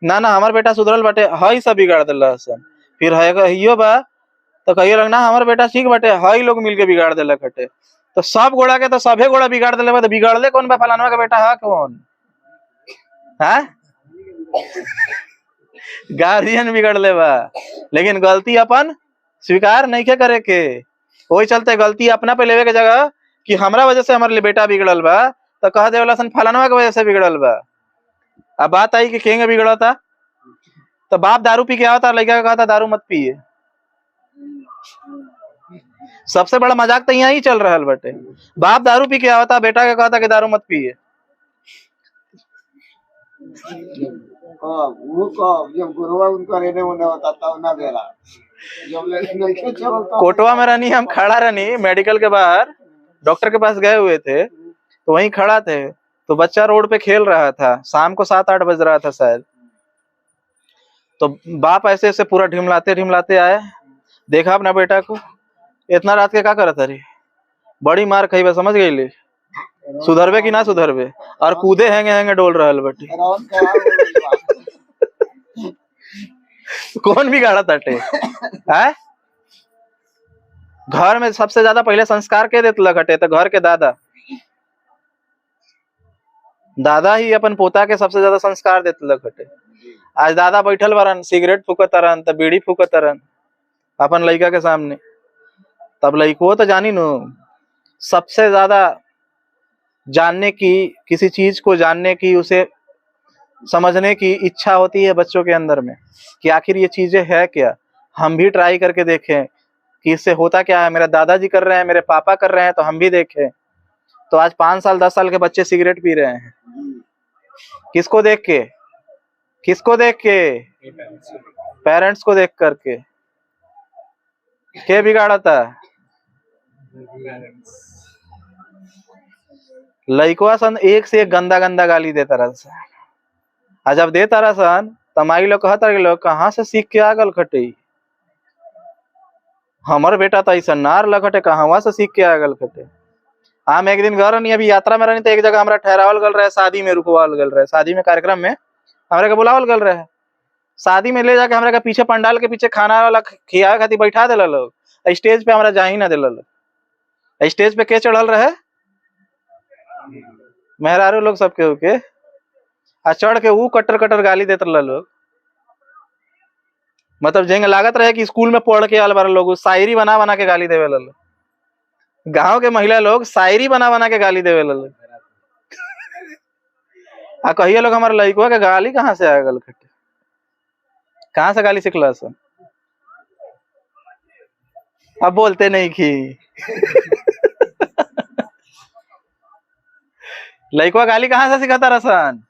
ना ना हमार बेटा सुधरल बाटे, हई सब बिगाड़ दिला सन। फिर है कहियो बा तो कहिए लोग ना हमार बेटा ठीक बाटे, हई लोग मिलके बिगाड़ दिलक हटे। तो सब गोड़ा के तो सभे गोड़ा बिगाड़ दिले बा, तो बिगड़ले कौन बा? फलानवा का बेटा है कौन? हाँ? गार्जियन बिगड़ले बा, लेकिन गलती अपन स्वीकार नहीं के करे के। वही चलते गलती अपना पे लेवे के जगह कि हमरा वजह से हमारे बेटा बिगड़ल बा तो कह देवला सन फलानवा के वजह से बिगड़ल बा। अब बात आई कि केंगे बिगड़ा था, तो बाप दारू पी के आता, लड़का का कहता दारू मत पिए। सबसे बड़ा मजाक तो यहाँ ही चल रहा है बटे। बाप दारू पी के आता, बेटा का कहता कि दारू मत पिए। वो जब गुरुआ उनका रहने होने होता था ना बेरा जब लड़के चलता कोटवा में रहनी, हम खड़ा रहनी मेडिकल के बाहर, डॉक्टर के पास गए हुए थे तो वहीं खड़ा थे। तो बच्चा रोड पे खेल रहा था, शाम को 7-8 बज रहा था शायद। तो बाप ऐसे ऐसे पूरा ढिमलाते आए, देखा अपना बेटा को, इतना रात के क्या करत रही, बड़ी मार खाई बा, समझ गई ले सुधरबे कि ना सुधरबे, और कूदे हैंगे डोल रहल बटे। कौन बिगाड़ा ताटे? है घर में सबसे ज्यादा पहले संस्कार के देत हटे तो घर के दादा ही अपन पोता के सबसे ज्यादा संस्कार देत हटे। आज दादा बैठल बारन, सिगरेट फूकत रन, तो बीड़ी फूकत रन अपन लड़का के सामने। तब लड़को तो जानी नो, सबसे ज्यादा जानने की, किसी चीज को जानने की, उसे समझने की इच्छा होती है बच्चों के अंदर में कि आखिर ये चीजें है क्या, हम भी ट्राई करके देखें कि इससे होता क्या है। मेरे दादाजी कर रहे हैं, मेरे पापा कर रहे हैं, तो हम भी देखें। तो आज 5 साल 10 साल के बच्चे सिगरेट पी रहे हैं, किसको देख के? किसको देख के? पेरेंट्स को देख करके। क्या बिगाड़ा था? लड़कवा सन एक से एक गंदा गंदा गाली देता रहा। आज जब देता रहा सन तो माई लोग कहता लोग कहाँ से सीख के आगल खटे, हमार बेटा तो ऐसा नार लखटे, कहाँ से सीख के आगल खटे। हम एक दिन घर नहीं, अभी यात्रा में रहनी, तो एक जगह हमारा ठहरावल गल रहे, शादी में रुकवाल गल रहे, शादी में कार्यक्रम में हमारे के बुलावल गल रहे। शादी में ले जाके हमारे के पीछे पंडाल के पीछे खाना वाला खिया खाती बैठा दिला लोग, स्टेज पे हमारा जा ही ना दिला लोग। स्टेज पे के चढ़ल रहे? मेहरारू लोग सबके होके, आ चढ़ के वो कटर कटर गाली देते लोग। मतलब जेंगे लागत रहे कि स्कूल में पढ़ के आल बार लोग शायरी बना बना के गाली देवे लोग। गांव के महिला लोग शायरी बना बना के गाली देवे लोग। आ कहिए लोग हमारे लड़कुआ के गाली कहाँ से आ गल खटे, कहाँ से गाली सीखला सब? अब बोलते नहीं की लड़कुआ गाली कहाँ से सिखाता रसन?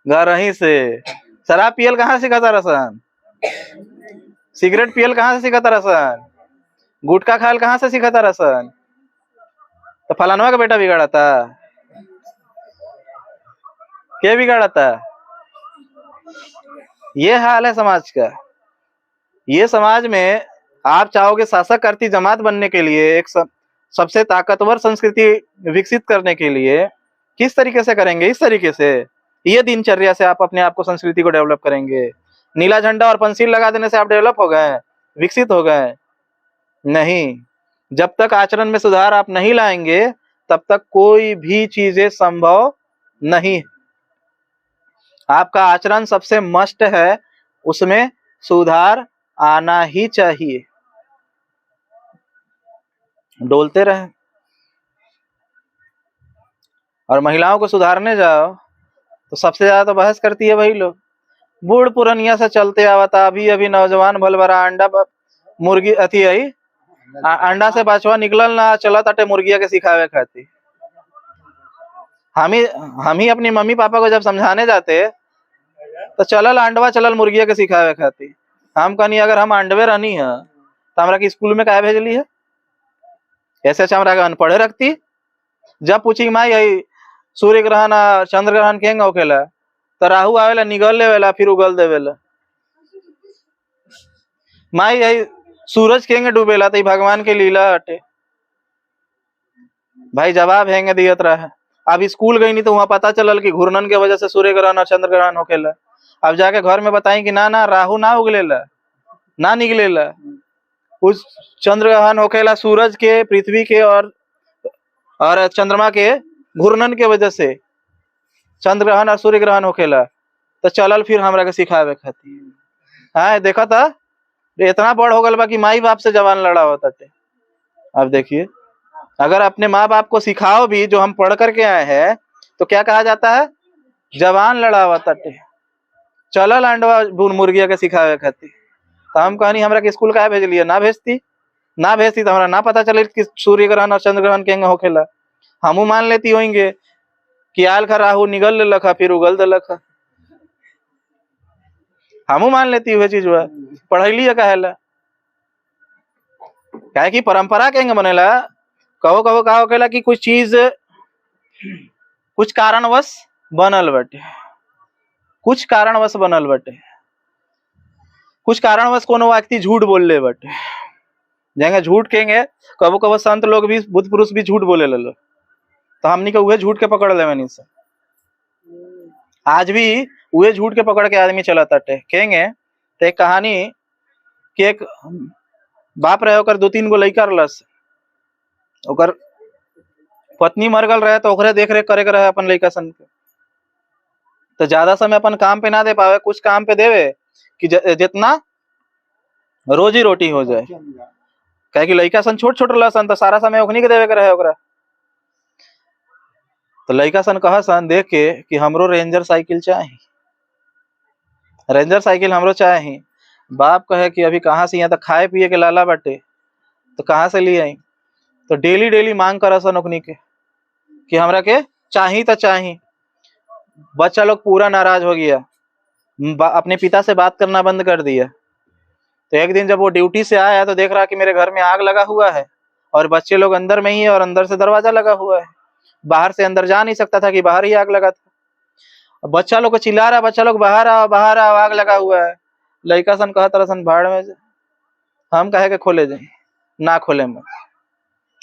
घर ही से। शराब पियल कहाँ से सिखाता रसन? सिगरेट पियल कहाँ से सिखाता रसन? गुटखा खायल कहाँ से सिखाता रसन? तो फलानवा का बेटा बिगाड़ा था। के बिगाड़ता? ये हाल है समाज का। ये समाज में आप चाहोगे शासक करती जमात बनने के लिए, एक सबसे ताकतवर संस्कृति विकसित करने के लिए, किस तरीके से करेंगे? इस तरीके से, ये दिनचर्या से आप अपने आप को, संस्कृति को डेवलप करेंगे। नीला झंडा और पंसील लगा देने से आप डेवलप हो गए, विकसित हो गए? नहीं। जब तक आचरण में सुधार आप नहीं लाएंगे तब तक कोई भी चीजें संभव नहीं। आपका आचरण सबसे मस्ट है, उसमें सुधार आना ही चाहिए। डोलते रहे। और महिलाओं को सुधारने जाओ तो सबसे ज्यादा तो बहस करती है वही लोग। बूढ़ पुरनिया से चलते आवता, अभी अभी नौजवान भलभरा अंडा मुर्गी अथी आई, अंडा से बचवा निकलल ना, चलत अटे मुर्गिया के सिखावे खाती। हम ही अपनी मम्मी पापा को जब समझाने जाते तो चलल अंडवा, चलल मुर्गिया के सिखावे खाती। हम कहनी अगर हम अंडवे रहनी है तो हमरा के स्कूल में काहे भेजली है? ऐसे अच्छा हमरा के अनपढ़े रखती। जब पूछी माई यही सूर्य ग्रहण चंद्र ग्रहण केंग होखेला, तो राहु आवेला निगल लेवेला फिर उगल देवेला। माई यही सूरज केंगे डूबेला, तो भगवान के लीला हटे। भाई जवाब हैंगे दियत रहा। अब स्कूल गई नहीं तो वहां पता चलल कि घूर्णन के वजह से सूर्य ग्रहण और चंद्र ग्रहण होखेला। अब जाके घर में बताई कि ना ना राहु ना उगलेला, ना निकलेला, उस चंद्र ग्रहण होखेला सूरज के, पृथ्वी के और चंद्रमा के घूर्णन के वजह से चंद्र ग्रहण और सूर्य ग्रहण होखेला। तो चलल फिर हमरा के सिखावे खाती। हाँ देखा था, इतना बड़ हो गल बा कि माई बाप से जवान लड़ा होता थे। अब देखिए, अगर अपने माँ बाप को सिखाओ भी जो हम पढ़ करके आए हैं तो क्या कहा जाता है? जवान लड़ा होता थे। चलल अंडवा मुर्गिया के सिखावे खाती। तो हम कहनी हमरा के स्कूल काहे भेजलिए? ना भेजती तो हमरा ना पता चले कि सूर्य ग्रहण और चंद्र ग्रहण केंगे होखेला। हमू मान लेती होंगे कि आल खा राहु निगल लेलक फिर उगल देलक। हमू मान लेती हुए चीज हुआ, पढ़ैली है कहेला। काहे कि परंपरा केंगे बनेला, कहो का होखेला कि कुछ चीज कुछ कारणवश बनल बटे, कुछ कारणवश बनल बटे, कुछ कारणवश कोनो व्यक्ति झूठ बोल ले बटे। जाएंगे झूठ केंगे, कबो संत लोग भी, बुद्ध पुरुष भी झूठ बोले लो, तो हमनी के उहे झूठ के पकड़ लेवे नहीं से। आज भी उहे झूठ के पकड़ के आदमी चलत अटे। केंगे तो एक कहानी कि एक बाप रहे, ओकर 2-3 गो लइका रहलस। ओकर पत्नी मर गल रहे तो ओकरे देख रेख करे के रहे अपन लइका सन के। तो ज्यादा समय अपन काम पे ना दे पावे, कुछ काम पे देवे कि जितना रोजी रोटी हो जाए। काहे कि लइका सन छोट छोट रहलन तो सारा समय ओखनी के देवे के रहे ओकरा। तो लइका सन कहा सन देख के कि हमरो रेंजर साइकिल चाहिए, रेंजर साइकिल हमरो चाहिए। बाप कहे कि अभी कहाँ से, यहाँ तो खाए पिए के लाला बाटे, तो कहाँ से ले आई? तो डेली डेली मांग कर सन ओखनी के कि हमरा के चाहिए तो चाहिए। बच्चा लोग पूरा नाराज हो गया, अपने पिता से बात करना बंद कर दिया। तो एक दिन जब वो ड्यूटी से आया तो देख रहा कि मेरे घर में आग लगा हुआ है और बच्चे लोग अंदर में ही है और अंदर से दरवाजा लगा हुआ है। बाहर से अंदर जा नहीं सकता था कि बाहर ही आग लगा था। बच्चा लोग को चिल्ला रहा, बच्चा लोग बाहर आओ बाहर आओ, आग लगा हुआ है। लड़का सन कहा तरह सन भाड़ में हम कहे के खोले जाए, ना खोले में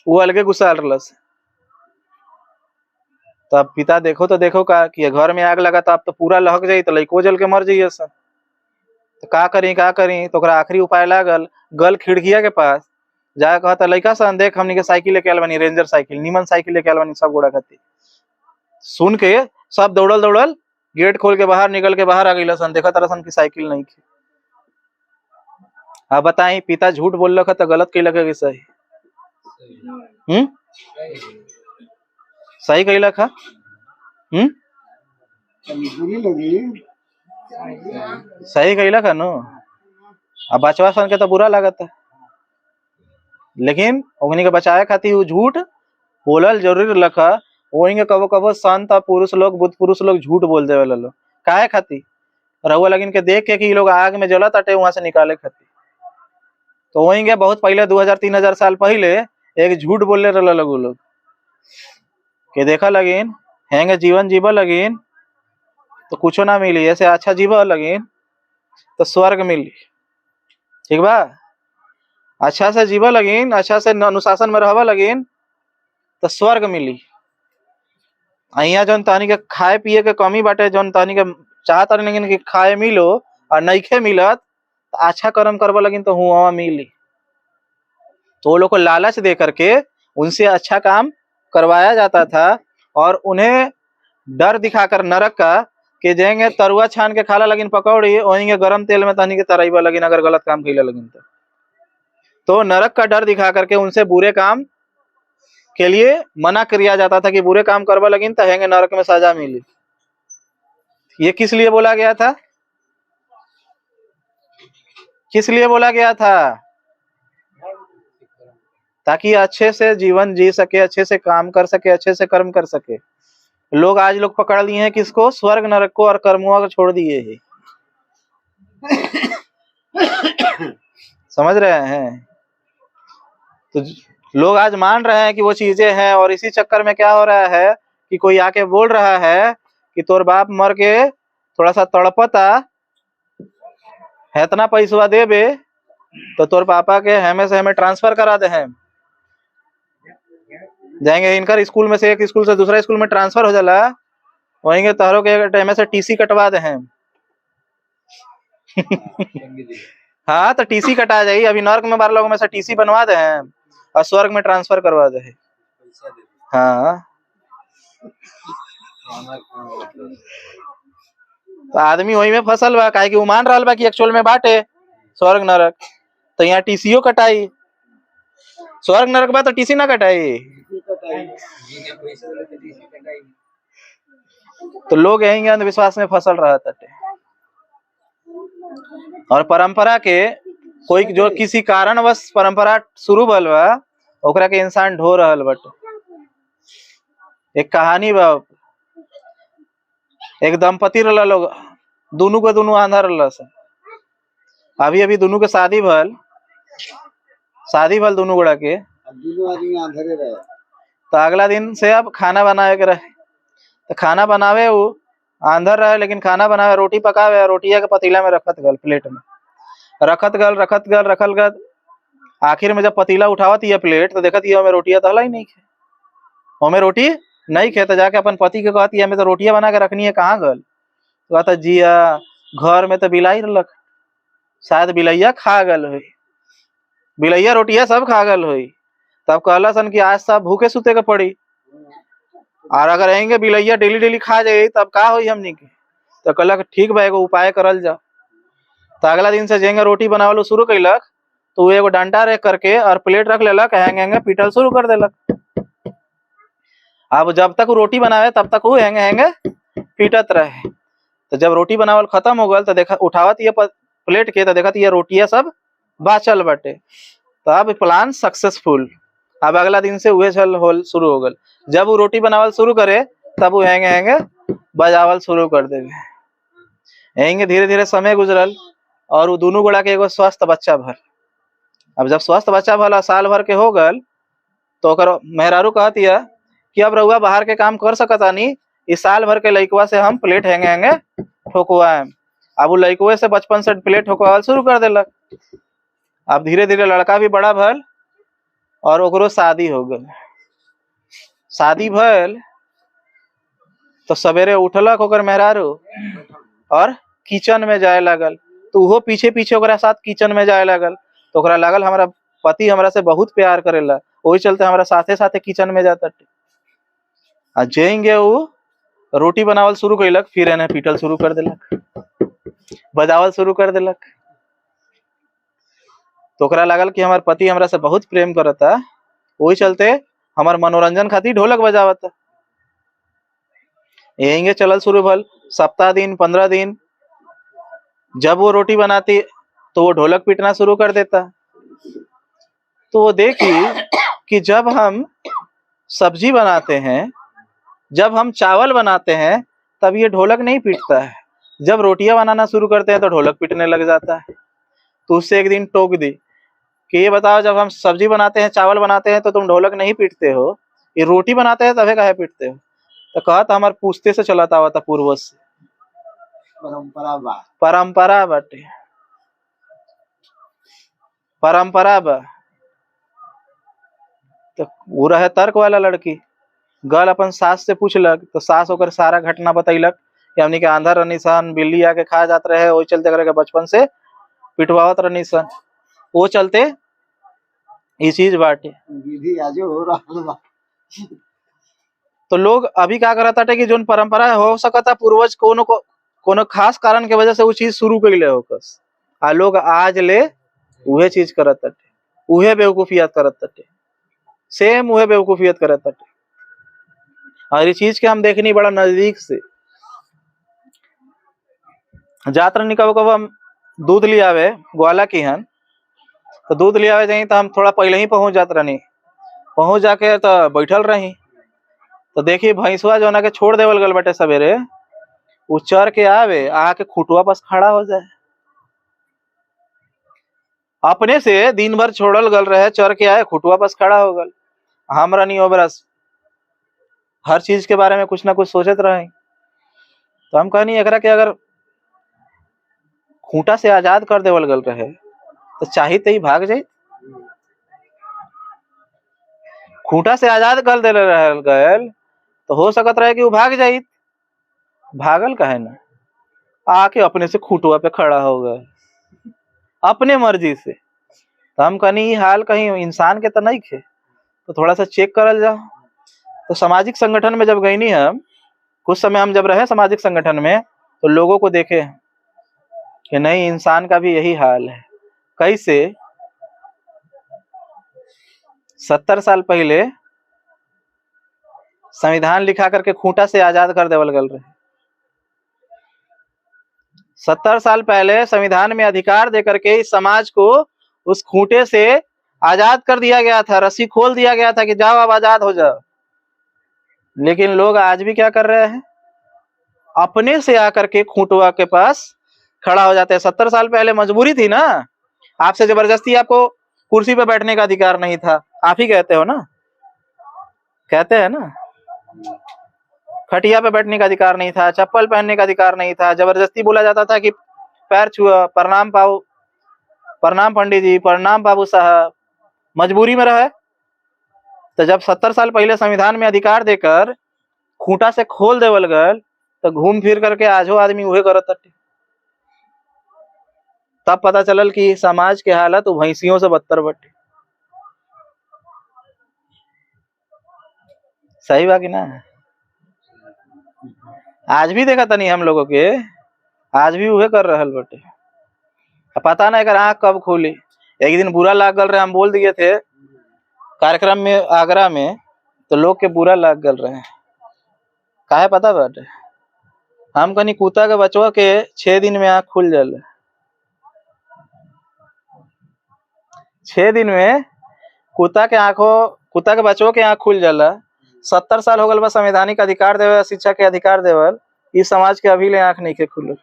वो अलगे गुस्सा रलस। तो अब पिता देखो तो देखो का कि घर में आग लगा तो अब तो पूरा लहक जाई, तो लड़को जल के मर जाइए सर। तो का करी तो आखिरी उपाय लागल, गल खिड़किया के पास जा कहता लड़का सन देख हमनी के साइकिल लेके आल बनी, रेंजर साइकिल, नीमन साइकिल लेके आल बनी सब गोड़ा खाती। सुन के सब दौड़ल गेट खोल के बाहर निकल के बाहर आ गई सन, देखा तरह सन की साइकिल नहीं थी। अब बताई पिता झूठ बोल रखा तो गलत कैलक है कि सही? सही कैलक है? सही कैलक है नो। अब बचवा सन के तो बुरा लागत है, लेकिन ओखनी के बचाए खातिर वो झूठ बोलल जरूरी रखा। वही कबो संत पुरुष लोग, बुद्ध पुरुष लोग झूठ बोल देवे लोग काहे खातिर? रहुआ लगिन के देख के कि लोग आग में जलत अटे वहां से निकाले खातिर। तो वही के बहुत पहले 2000-3000 साल पहले एक झूठ बोले रहे लोग के देखा लगिन हैंगे जीवन जीवा लगिन तो कुछो ना मिली, ऐसे अच्छा जीव लगिन तो स्वर्ग मिली। ठीक बा, अच्छा से जीव लगिन, अच्छा से अनुशासन में रहवा लगिन तो स्वर्ग मिली। अहिया जौन तहनी के खाए पिए के कमी बाटे, जौन तहनी के चाहत लेकिन कि खाए मिलो और नइखे मिलत, तो अच्छा कर्म करवा लगिन तो हुआ मिली। तो वो लोग को लालच दे करके उनसे अच्छा काम करवाया जाता था और उन्हें डर दिखाकर नरक का कि जाएंगे तरुआ छान के खाला लगिन पकौड़ी, वहीं गरम तेल में तहनी के तराइबा लगिन अगर गलत काम कैला लगिन तो नरक का डर दिखा करके उनसे बुरे काम के लिए मना किया जाता था कि बुरे काम करवा लगिन तो हैंगे नरक में सजा मिली। ये किस लिए बोला गया था? किस लिए बोला गया था? ताकि अच्छे से जीवन जी सके, अच्छे से काम कर सके, अच्छे से कर्म कर सके। लोग आज लोग पकड़ लिए हैं किसको? स्वर्ग नरक को और कर्मों को छोड़ दिए हैं। समझ रहे हैं? तो लोग आज मान रहे हैं कि वो चीजें हैं और इसी चक्कर में क्या हो रहा है कि कोई आके बोल रहा है कि तोर बाप मर के थोड़ा सा तड़पता है, इतना पैसा देबे तो तोर पापा के हमें से हमें ट्रांसफर करा दे हैं। जाएंगे इनकर स्कूल में से एक स्कूल से दूसरा स्कूल में ट्रांसफर हो जाला, वहीं के तहरों के टाइम से टीसी कटवा दे हैं। हाँ तो टीसी कटा जाई, अभी नर्क में 12 लोगों में से टीसी बनवा दे हैं और स्वर्ग में ट्रांसफर करवा दे हैं। हाँ तो आदमी वही में फसल बा, काहे कि वो मान रहा बा कि एक्चुअल में बाटे स्वर्ग नरक, तो यहाँ टीसीओ कटाई। स्वर्ग नरक बा तो टीसी ना कटाई। तो लोग यही अंधविश्वास में फसल रहा था। और परंपरा के कोई जो किसी कारणवश परंपरा शुरू भल बा ओकरा के इंसान ढो रहल बटे। एक कहानी बा, एक दंपति रहला लोग, दोनों के दोनों आंधा रहला सा। अभी अभी दोनों के शादी भल दोनों गोड़ा के, दोनों आदमी आंधरे रहे। तो अगला दिन से अब खाना बनावे के रहे, तो खाना बनावे वो आंधर रहे लेकिन खाना बनावे, रोटी पकावे, रोटिया के पतीला में रखत गल, प्लेट में रखत गल। आखिर में जब पतीला उठावत ये प्लेट तो देखत ये हमें रोटिया तो हला ही नहीं खे, हमें रोटी नहीं खे। तो जाके अपन पति के कहती हमें तो रोटियां बना के रखनी है, कहाँ गल? तो कहता जिया घर में तो बिलाई रख, शायद बिलैया खा गल हुई, बिलैया रोटिया सब खा गल हुई। तब कहला सन कि आज सब भूखे सुते के पड़ी, और अगर रहेंगे बिलैया डेली डेली खा जाए तब का होई हमनी के? तो कहलक ठीक बा, एगो उपाय करल जा। तो अगला दिन से जेंगे रोटी बनावल शुरू कैलक, तो वो एगो डंडा रख करके और प्लेट रख लेलक, हैंगे हैंगे पीटल शुरू कर देलक। अब जब तक वो रोटी बनावे तब तक वो हैंगे हैंगे पीटत रहे। तो जब रोटी बनावल खत्म हो गल तो देखा उठावत ये प्लेट के, तो देखत ये रोटियां सब बाचल बटे। तो अब प्लान सक्सेसफुल। अब अगला दिन से उहे चल होल शुरू हो गल। जब वो रोटी बनावल शुरू करे तब वो हैंगे हैंगे बजावल शुरू कर देवे। हैंगे धीरे धीरे समय गुजरल और वो दोनों गोड़ा के एगो स्वस्थ बच्चा भर। अब जब स्वस्थ बच्चा भला साल भर के हो गल तो ओकर मेहरारू कहतिया कि अब रउआ बाहर के काम कर सकतानी, इस साल भर के लइकवा से हम प्लेट हैंगे हैंगे ठोकवाएम। अब वो लइकवे से बचपन से प्लेट ठोकवाल शुरू कर देलक। अब धीरे धीरे लड़का भी बड़ा भल और ओकरो शादी हो गल। शादी भल तो सवेरे उठलक ओकर मेहरारू और किचन में जाए लागल, तो वो पीछे पीछे ओकरा साथ किचन में जाए लागल। तो ओकरा लागल हमारा पति हमरा से बहुत प्यार करेला, वही चलते हमारा साथे साथे किचन में जाता। आ जाएंगे वो रोटी बनावल शुरू कैलक, फिर इन्हें पीटल शुरू कर देलक, बजावल शुरू कर देलक। तो ओकरा लागल कि हमार पति हमरा से बहुत प्रेम करता, वही चलते हमार मनोरंजन खातिर ढोलक बजावता। यही चलल शुरू भल सप्ताह दिन 15 दिन। जब वो रोटी बनाती तो वो ढोलक पीटना शुरू कर देता। तो वो देखी कि जब हम सब्जी बनाते हैं, जब हम चावल बनाते हैं तब ये ढोलक नहीं पीटता है, जब रोटियां बनाना शुरू करते हैं तो ढोलक पीटने लग जाता है। तो उससे एक दिन टोक दी कि ये बताओ जब हम सब्जी बनाते हैं चावल बनाते हैं तो तुम ढोलक नहीं पीटते हो, ये रोटी बनाते हैं तभी काहे पीटते हो? तो कहा था हमारे पूछते से चलाता हुआ था पूर्वज से। परंपरा बा। परंपरा बाटे, परंपरा बा। तो वो रहे तर्क वाला लड़की, गल अपन सास से पूछलक तो सास ओकर सारा घटना बतैलक कि हमनी के आंधर रहनी सन, बिल्ली आके खा जात रहे, वही चलते करके बचपन से पिटवावत रहनी सन, वो चलते ये चीज बाटे। विधि आजो हो रहा बा। तो लोग अभी क्या करत ताटे कि जोन परंपरा हो सकता पूर्वज कोनो खास कारण के वजह से वो चीज शुरू कइले होकस, आ लोग आज ले उहे चीज करत ताटे, उहे बेवकूफियत करत ताटे, सेम उहे बेवकूफियत करत ताटे। और ये चीज के हम देखनी बड़ा नजदीक से। जात रहनी कबो कबो हम दूध ले आवे ग्वाला की हन, तो दूध ले आवे जाई तो हम थोड़ा पहले ही पहुंच जात रहनी, पहुंच जाके तो बैठल रही तो देखी भैंसवा जो ना के छोड़ देवल गल बटे सवेरे, वो चर के आवे आके खुटवा पास खड़ा हो जाए, अपने से दिन भर छोड़ल गल रहे, चर के आए खुटवा पास खड़ा हो गल। हम रहनी ओबरस हर चीज के बारे में कुछ ना कुछ सोचत रहे, तो हम कहनी एकरा के अगर खूंटा से आजाद कर देवल गल रहे तो चाही तई भाग जाई, खूंटा से आजाद कर दे रहल गल तो हो सकत रहे कि वो भाग जाई, भागल काहे ना, आके अपने से खूंटवा पे खड़ा हो गए अपने मर्जी से। तो हम कहनी ये हाल कहीं इंसान के तो नहीं खे, तो थोड़ा सा चेक करल जाओ। तो सामाजिक संगठन में जब गई नहीं, हम कुछ समय हम जब रहे सामाजिक संगठन में तो लोगों को देखे कि नहीं इंसान का भी यही हाल है। कैसे 70 साल पहले संविधान लिखा करके खूंटा से आजाद कर देवल गल रहे, 70 साल पहले संविधान में अधिकार देकर के इस समाज को उस खूंटे से आजाद कर दिया गया था, रस्सी खोल दिया गया था कि जाओ अब आजाद हो जाओ। लेकिन लोग आज भी क्या कर रहे हैं, अपने से आकर के खूंटवा के पास खड़ा हो जाते हैं। 70 साल पहले मजबूरी थी ना, आपसे जबरदस्ती आपको कुर्सी पे बैठने का अधिकार नहीं था, आप ही कहते हो ना, कहते हैं ना, खटिया पे बैठने का अधिकार नहीं था, चप्पल पहनने का अधिकार नहीं था, जबरदस्ती बोला जाता था कि पैर छुआ, प्रणाम पाओ, प्रणाम पंडित जी, प्रणाम बाबू साहब, मजबूरी में रहे। तो जब 70 साल पहले संविधान में अधिकार देकर खूंटा से खोल देवल गल तो घूम फिर करके आजो आदमी उहे करत ताटे। तब पता चलल कि समाज के हालत भैंसियों से बदतर बटे। सही बा कि ना? आज भी देखा तनी हम लोगों के, आज भी उहे कर रहल बटे। पता ना एकर आँख कब खोली। एक दिन बुरा लाग गल रहे, हम बोल दिए थे कार्यक्रम में आगरा में, तो लोग के बुरा लाग गल रहे। काहे पता बाटे? हम कनी कुत्ता के बचवा के 6 दिन में आँख खुल जाला, 6 दिन में कुत्ता के बचवा के आँख खुल जाला। 70 साल हो गल बा संवैधानिक अधिकार देवल, शिक्षा के अधिकार देवल, इस समाज के अभी ले आँख नहीं के खुलल।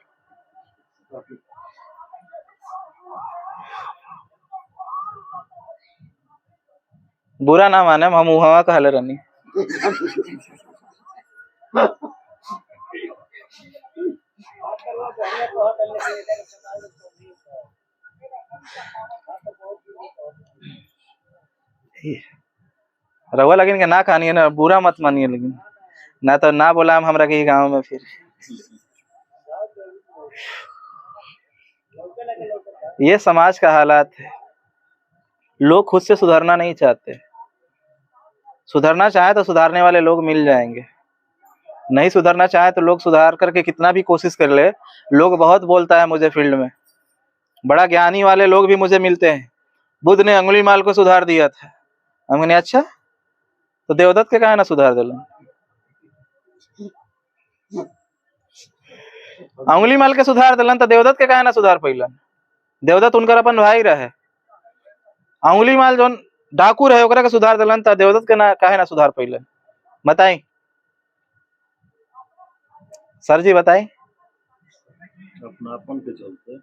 बुरा ना माने, हम उहवा कहले रहनी। रहुआ लगिन के ना कहानी ना, बुरा मत मानिए, लेकिन ना तो ना बोला हम हमरा के गांव में फिर। ये समाज का हालात है। लोग खुद से सुधरना नहीं चाहते। सुधरना चाहे तो सुधारने वाले लोग मिल जाएंगे, नहीं सुधरना चाहे तो लोग सुधार करके कितना भी कोशिश कर ले। लोग बहुत बोलता है मुझे फील्ड में, बड़ा ज्ञानी वाले लोग भी मुझे मिलते हैं। बुद्ध ने अंगुलीमाल को सुधार दिया था, हमने अच्छा तो देवदत्त के काहे ना सुधार दिलन? अंगुलीमाल के सुधार दिलन तो देवदत्त के काहे ना सुधार पैलन? देवदत्त उनकर अपन भाई रहे। अंगुलीमाल जो डाकू रहे ओकरा के सुधार दिलन तो देवदत्त के ना काहे ना सुधार पैलन? बताई सर जी, बताई। अपनापन के चलते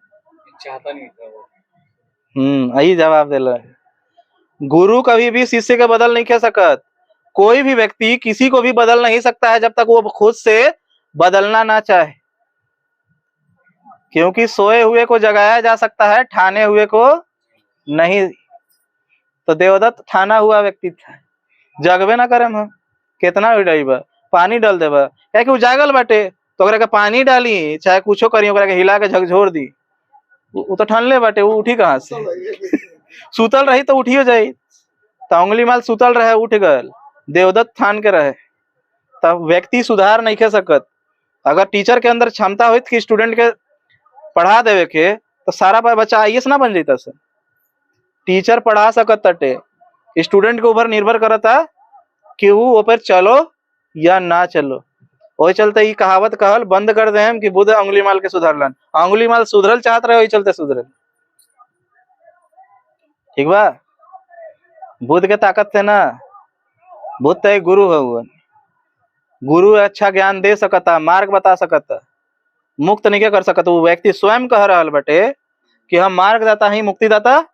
चाहता नहीं था वो। यही जवाब दिला है। गुरु कभी भी शिष्य के बदल नहीं कर सकत। कोई भी व्यक्ति किसी को भी बदल नहीं सकता है जब तक वो खुद से बदलना ना चाहे। क्योंकि सोए हुए को जगाया जा सकता है, ठाने हुए को नहीं। तो देवदत्त ठाना हुआ व्यक्ति था, जगबे ना करे हम कितना उड़ाइबा, पानी डाल देबा, क्या कि उ जागल बाटे तो ओकरा के पानी डाली चाहे कुछो करी, ओकरा के हिला के झकझोर दी, उ तो ठानले बाटे, उ उठी कहाँ से? सुतल रही तो उठियो जाई, तो अंगुली माल सुतल रहे उठ गल, देवदत्त ठान के रहे, तब व्यक्ति सुधार नहीं खे सकत। अगर टीचर के अंदर क्षमता होती कि स्टूडेंट के पढ़ा देवे के, तो सारा बच्चा आईएएस ना बन जाता। सर टीचर पढ़ा सकत तटे, स्टूडेंट के ऊपर निर्भर करता कि वो ऊपर चलो या ना चलो। वही चलते ये कहावत कहल बंद कर दे हम कि बुध अंगुली माल के सुधरलन, अंगुली माल सुधरल चाहत रहे, वही चलते सुधरल। ठीक बा, बुध के ताकत से ना, बुध तो एक गुरु है, गुरु अच्छा ज्ञान दे सकता, मार्ग बता सकता, मुक्त नहीं कर सकता। वो व्यक्ति स्वयं कह रहा बटे कि हम मार्ग दाता ही, मुक्ति दाता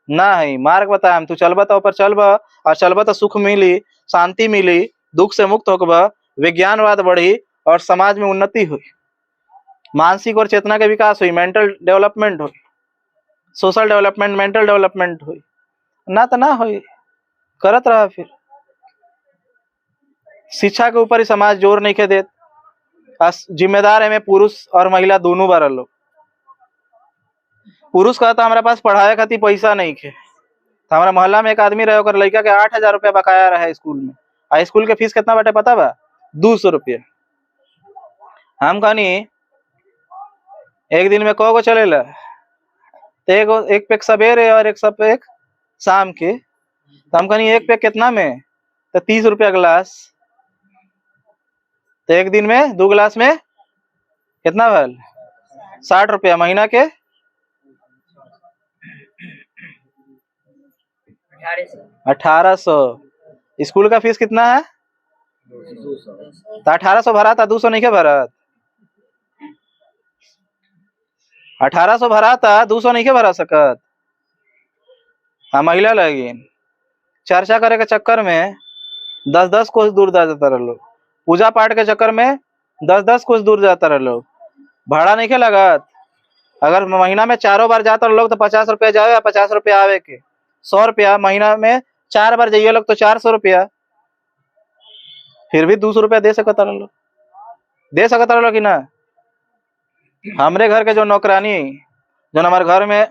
ना है, मार्ग बता हम, तू चलबा तो ऊपर चलबा, और चलबा तो सुख मिली, शांति मिली, दुख से मुक्त होकबा, विज्ञानवाद बढ़ी और समाज में उन्नति हुई, मानसिक और चेतना के विकास हुई, मेंटल डेवलपमेंट हुई, सोशल डेवलपमेंट, मेंटल डेवलपमेंट हुई, ना तो ना हुई, करत रहा। फिर शिक्षा के ऊपर ही समाज जोर नहीं के देत, जिम्मेदार है में पुरुष और महिला दोनों बार लोग। पुरुष कहता हमारे पास पढ़ाए खातिर पैसा नहीं खे, तो हमारा मोहल्ला में एक आदमी रहे, ओकर लड़का के 8,000 रुपया बकाया रहे स्कूल में, आ स्कूल के फीस कितना बाटे पता बा? 200 रुपया। हम कहनी एक दिन में कौ गो चलेला? एक पैक सवेरे और एक पैक शाम के, तो हम कहनी एक पैक कितना में? तो 30 रुपया गिलास, तो एक दिन में 2 गिलास में कितना भल? 60 रुपया। महीना के 1800। स्कूल का फीस कितना है? 200। 1800 भरा था, 200 नहीं के भरा? 1800 भरा था, 200 नहीं के भरा सकत। हाँ, महिला लगी चर्चा करे के चक्कर में 10-10 कोस दूर जाता रह लोग, पूजा पाठ के चक्कर में 10-10 कोस दूर जाता रह लोग, भाड़ा नहीं के लगत। अगर महीना में 4 बार जाता लोग तो 50 रुपया जाओ या 50 रुपया आवे के, 100 रुपया। महीना में 4 बार जाइए लोग तो 400 रुपया, फिर भी 200 रुपया दे सकता रह लोग, दे सकता रह लोग कि ना? हमरे घर के जो नौकरानी, जो हमारे घर में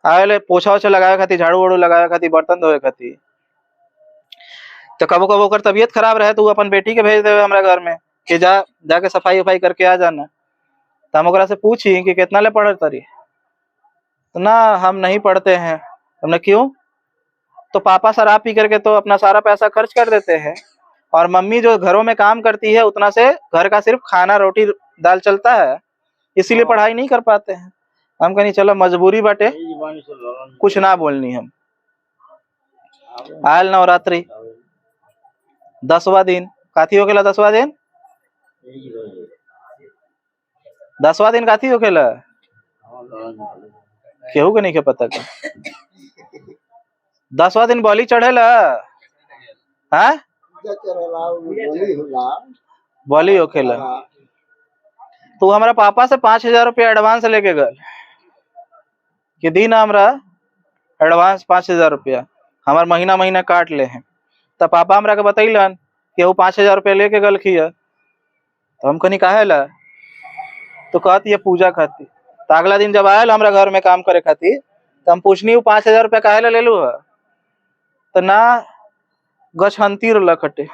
आए पोछा ओछा लगावे खातिर, झाड़ू वाड़ू लगावे खातिर, बर्तन धोए खातिर, तो कबो कबो ओकर तबियत खराब रहे तो वो अपन बेटी के भेज देवे हमारे घर में कि जाके सफाई उफाई करके आ जाना। तो हम ओकरा से पूछी कि कितना ले पढ़े तरी, तो ना हम नहीं पढ़ते हैं। हमने क्यों? तो पापा शराब पी करके तो अपना सारा पैसा खर्च कर देते हैं, और मम्मी जो घरों में काम करती है उतना से घर का सिर्फ खाना रोटी दाल चलता है, इसीलिए पढ़ाई नहीं कर पाते हैं। हम कहीं चलो मजबूरी बाटे, कुछ ना बोलनी। हम आयल नवरात्रि 10वां दिन, काथी होकेला 10वां दिन? 10वां दिन काथी होकेला? केहू के नहीं के पता का? 10वां दिन बलि चढ़ेला, हाँ बलि होकेला। तो हमारा पापा से 5,000 रुपया एडवांस लेके गए कि दिन हमरा एडवांस 5,000 रुपया हमार महीना महीना काट ले हैं। तब पापा हमरा के बतैलन कि वो 5,000 रुपया लेके गल खिया। तो हम कहीं काहे ला? तो कहती है पूजा खाती। तो अगला दिन जब आयल हमरा घर में काम करे खाती, तो हम पूछनी वो 5,000 रुपया काहे ला ले लू है? तो ना गछंती रख हटे,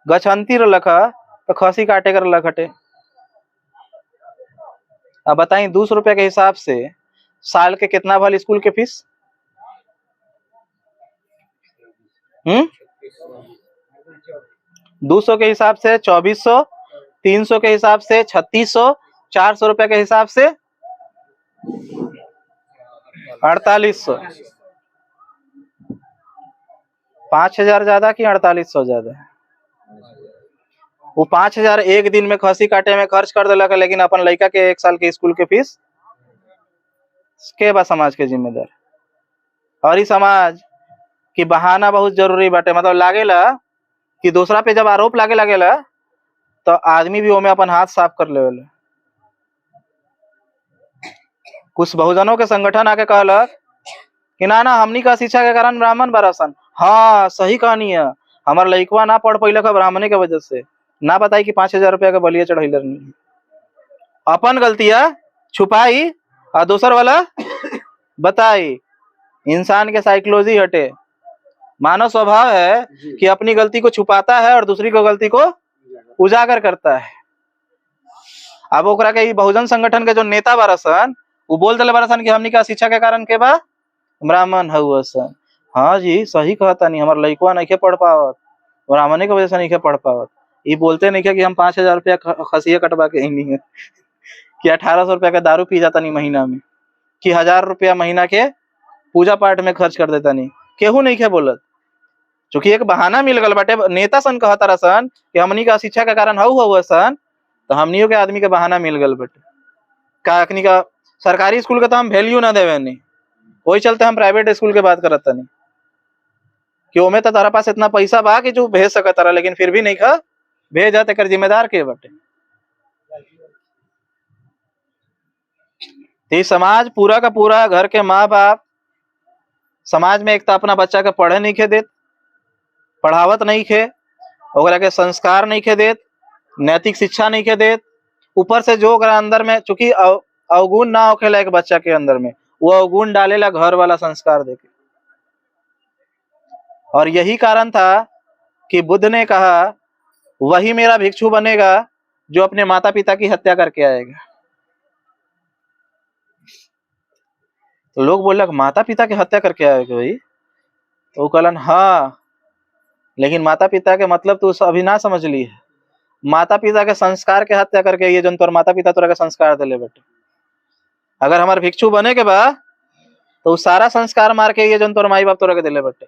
गछंती रख तो खसी काटे कर रख हटे। अब बताई 200 रुपया के हिसाब से साल के कितना भल स्कूल के फीस? 200 के हिसाब से 2400, 300 के हिसाब से 3600, 400 रुपया के हिसाब से 4800। 5,000 ज्यादा कि 4800 ज्यादा? वो 5,000 एक दिन में खसी काटे में खर्च कर दिलक, लेकिन अपन लड़का के 1 साल के स्कूल के फीस के बा समाज के जिम्मेदार। और इस समाज की बहाना बहुत जरूरी बाटे, मतलब लागेला कि दूसरा पे जब आरोप लागे लागेला तो आदमी भी ओमे अपन हाथ साफ कर लेवल। कुछ बहुजनों के संगठन आके कहलक कि ना ना हमनी का शिक्षा के कारण ब्राह्मण बरासन। हाँ सही कहानी है, हमार लइकवा ना पढ़ पैलक ब्राह्मणे के वजह से। ना बताई कि 5,000 रुपया के बलिया चढ़ैलर नहीं। अपन गलतिया छुपाई और दूसर वाला बताई। इंसान के साइकोलॉजी हटे, मानव स्वभाव है जी कि अपनी गलती को छुपाता है और दूसरी को गलती को उजागर करता है। अब ओकरा के ई बहुजन संगठन के जो नेता बारसन वो बोल दिले बारसन कि हमनी का शिक्षा के कारण के बा ब्राह्मण हउआ सन। हाँ जी सही कहता नहीं, हमार लइकवा नहीं पढ़ पावत, ब्राह्मणे की वजह से नहीं पढ़ पावत। ये बोलते नहीं कि हम 5,000 रुपया खसिया कटवा के नहीं है कि 1,800 रुपया का दारू पी जाता नहीं महीना में, कि 1,000 रुपया महीना के पूजा पाठ में खर्च कर देता नहीं। केहू नहीं के बोलत, चूंकि एक बहाना मिल गल बाटे। नेता सन कहता रसन कि हमनी का शिक्षा के कारण हउ सन, तो हमनियों के आदमी के बहाना मिल गल बाटे। का अखनी का सरकारी स्कूल के तो हम वैल्यू ना देवे नहीं, वही चलते हम प्राइवेट स्कूल के बात करत नहीं कि ओमे तो तारा पास इतना पैसा बा कि जो भेज सकत तारा, लेकिन फिर भी नहीं खा भेजा तेकर जिम्मेदार के बाटे। तो समाज पूरा का पूरा, घर के माँ बाप समाज में एक तो अपना बच्चा के पढ़े नहीं खे देत, पढ़ावत नहीं खे, ओकरा के संस्कार नहीं खे देत, नैतिक शिक्षा नहीं के देत। ऊपर से जो ओकरा अंदर में चूंकि अवगुण ना होखेला एक बच्चा के अंदर में, वो अवगुण डालेला घर वाला संस्कार देके। और यही कारण था कि बुद्ध ने कहा वही मेरा भिक्षु बनेगा जो अपने माता पिता की हत्या करके आएगा। तो लोग बोलक माता पिता की हत्या करके आएगा भाई, तो वो कहलन हाँ, लेकिन माता पिता के मतलब तू अभी ना समझ ली है। माता पिता के संस्कार के हत्या करके ये जन तोर माता पिता तोरा के संस्कार दिले बेटे। अगर हमारे भिक्षु बने के बा तो सारा संस्कार मार के ये जन तोर माई बाप तोरा के दिले बेटे,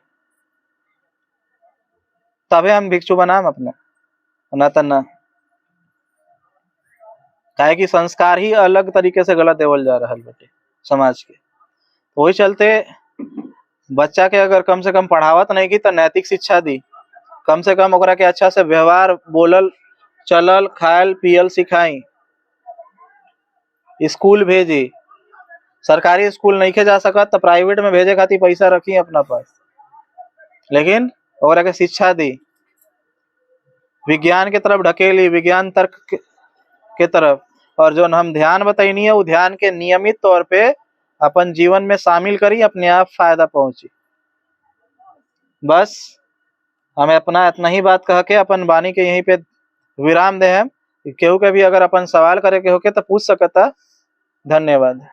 तबे हम भिक्षु बनाम अपने, ना तो ना। काहे कि संस्कार ही अलग तरीके से गलत देवल जा रहा है बेटे समाज के। वही चलते बच्चा के अगर कम से कम पढ़ावत नहीं की तो नैतिक शिक्षा दी, कम से कम ओकरा के अच्छा से व्यवहार, बोलल चलल खायल पियल सिखाई, स्कूल भेजी। सरकारी स्कूल नहीं के जा सकत तो प्राइवेट में भेजे खातिर पैसा रखी अपना पास, लेकिन ओकरा के शिक्षा दी, विज्ञान के तरफ ढकेली, विज्ञान तर्क के तरफ। और जो हम ध्यान बताइनी है वो ध्यान के नियमित तौर पे अपन जीवन में शामिल करी, अपने आप फायदा पहुंची। बस हमें अपना इतना ही बात कह के अपन वाणी के यहीं पे विराम दे हम। केहू के भी अगर अपन सवाल करे के होके तो पूछ सकता। धन्यवाद।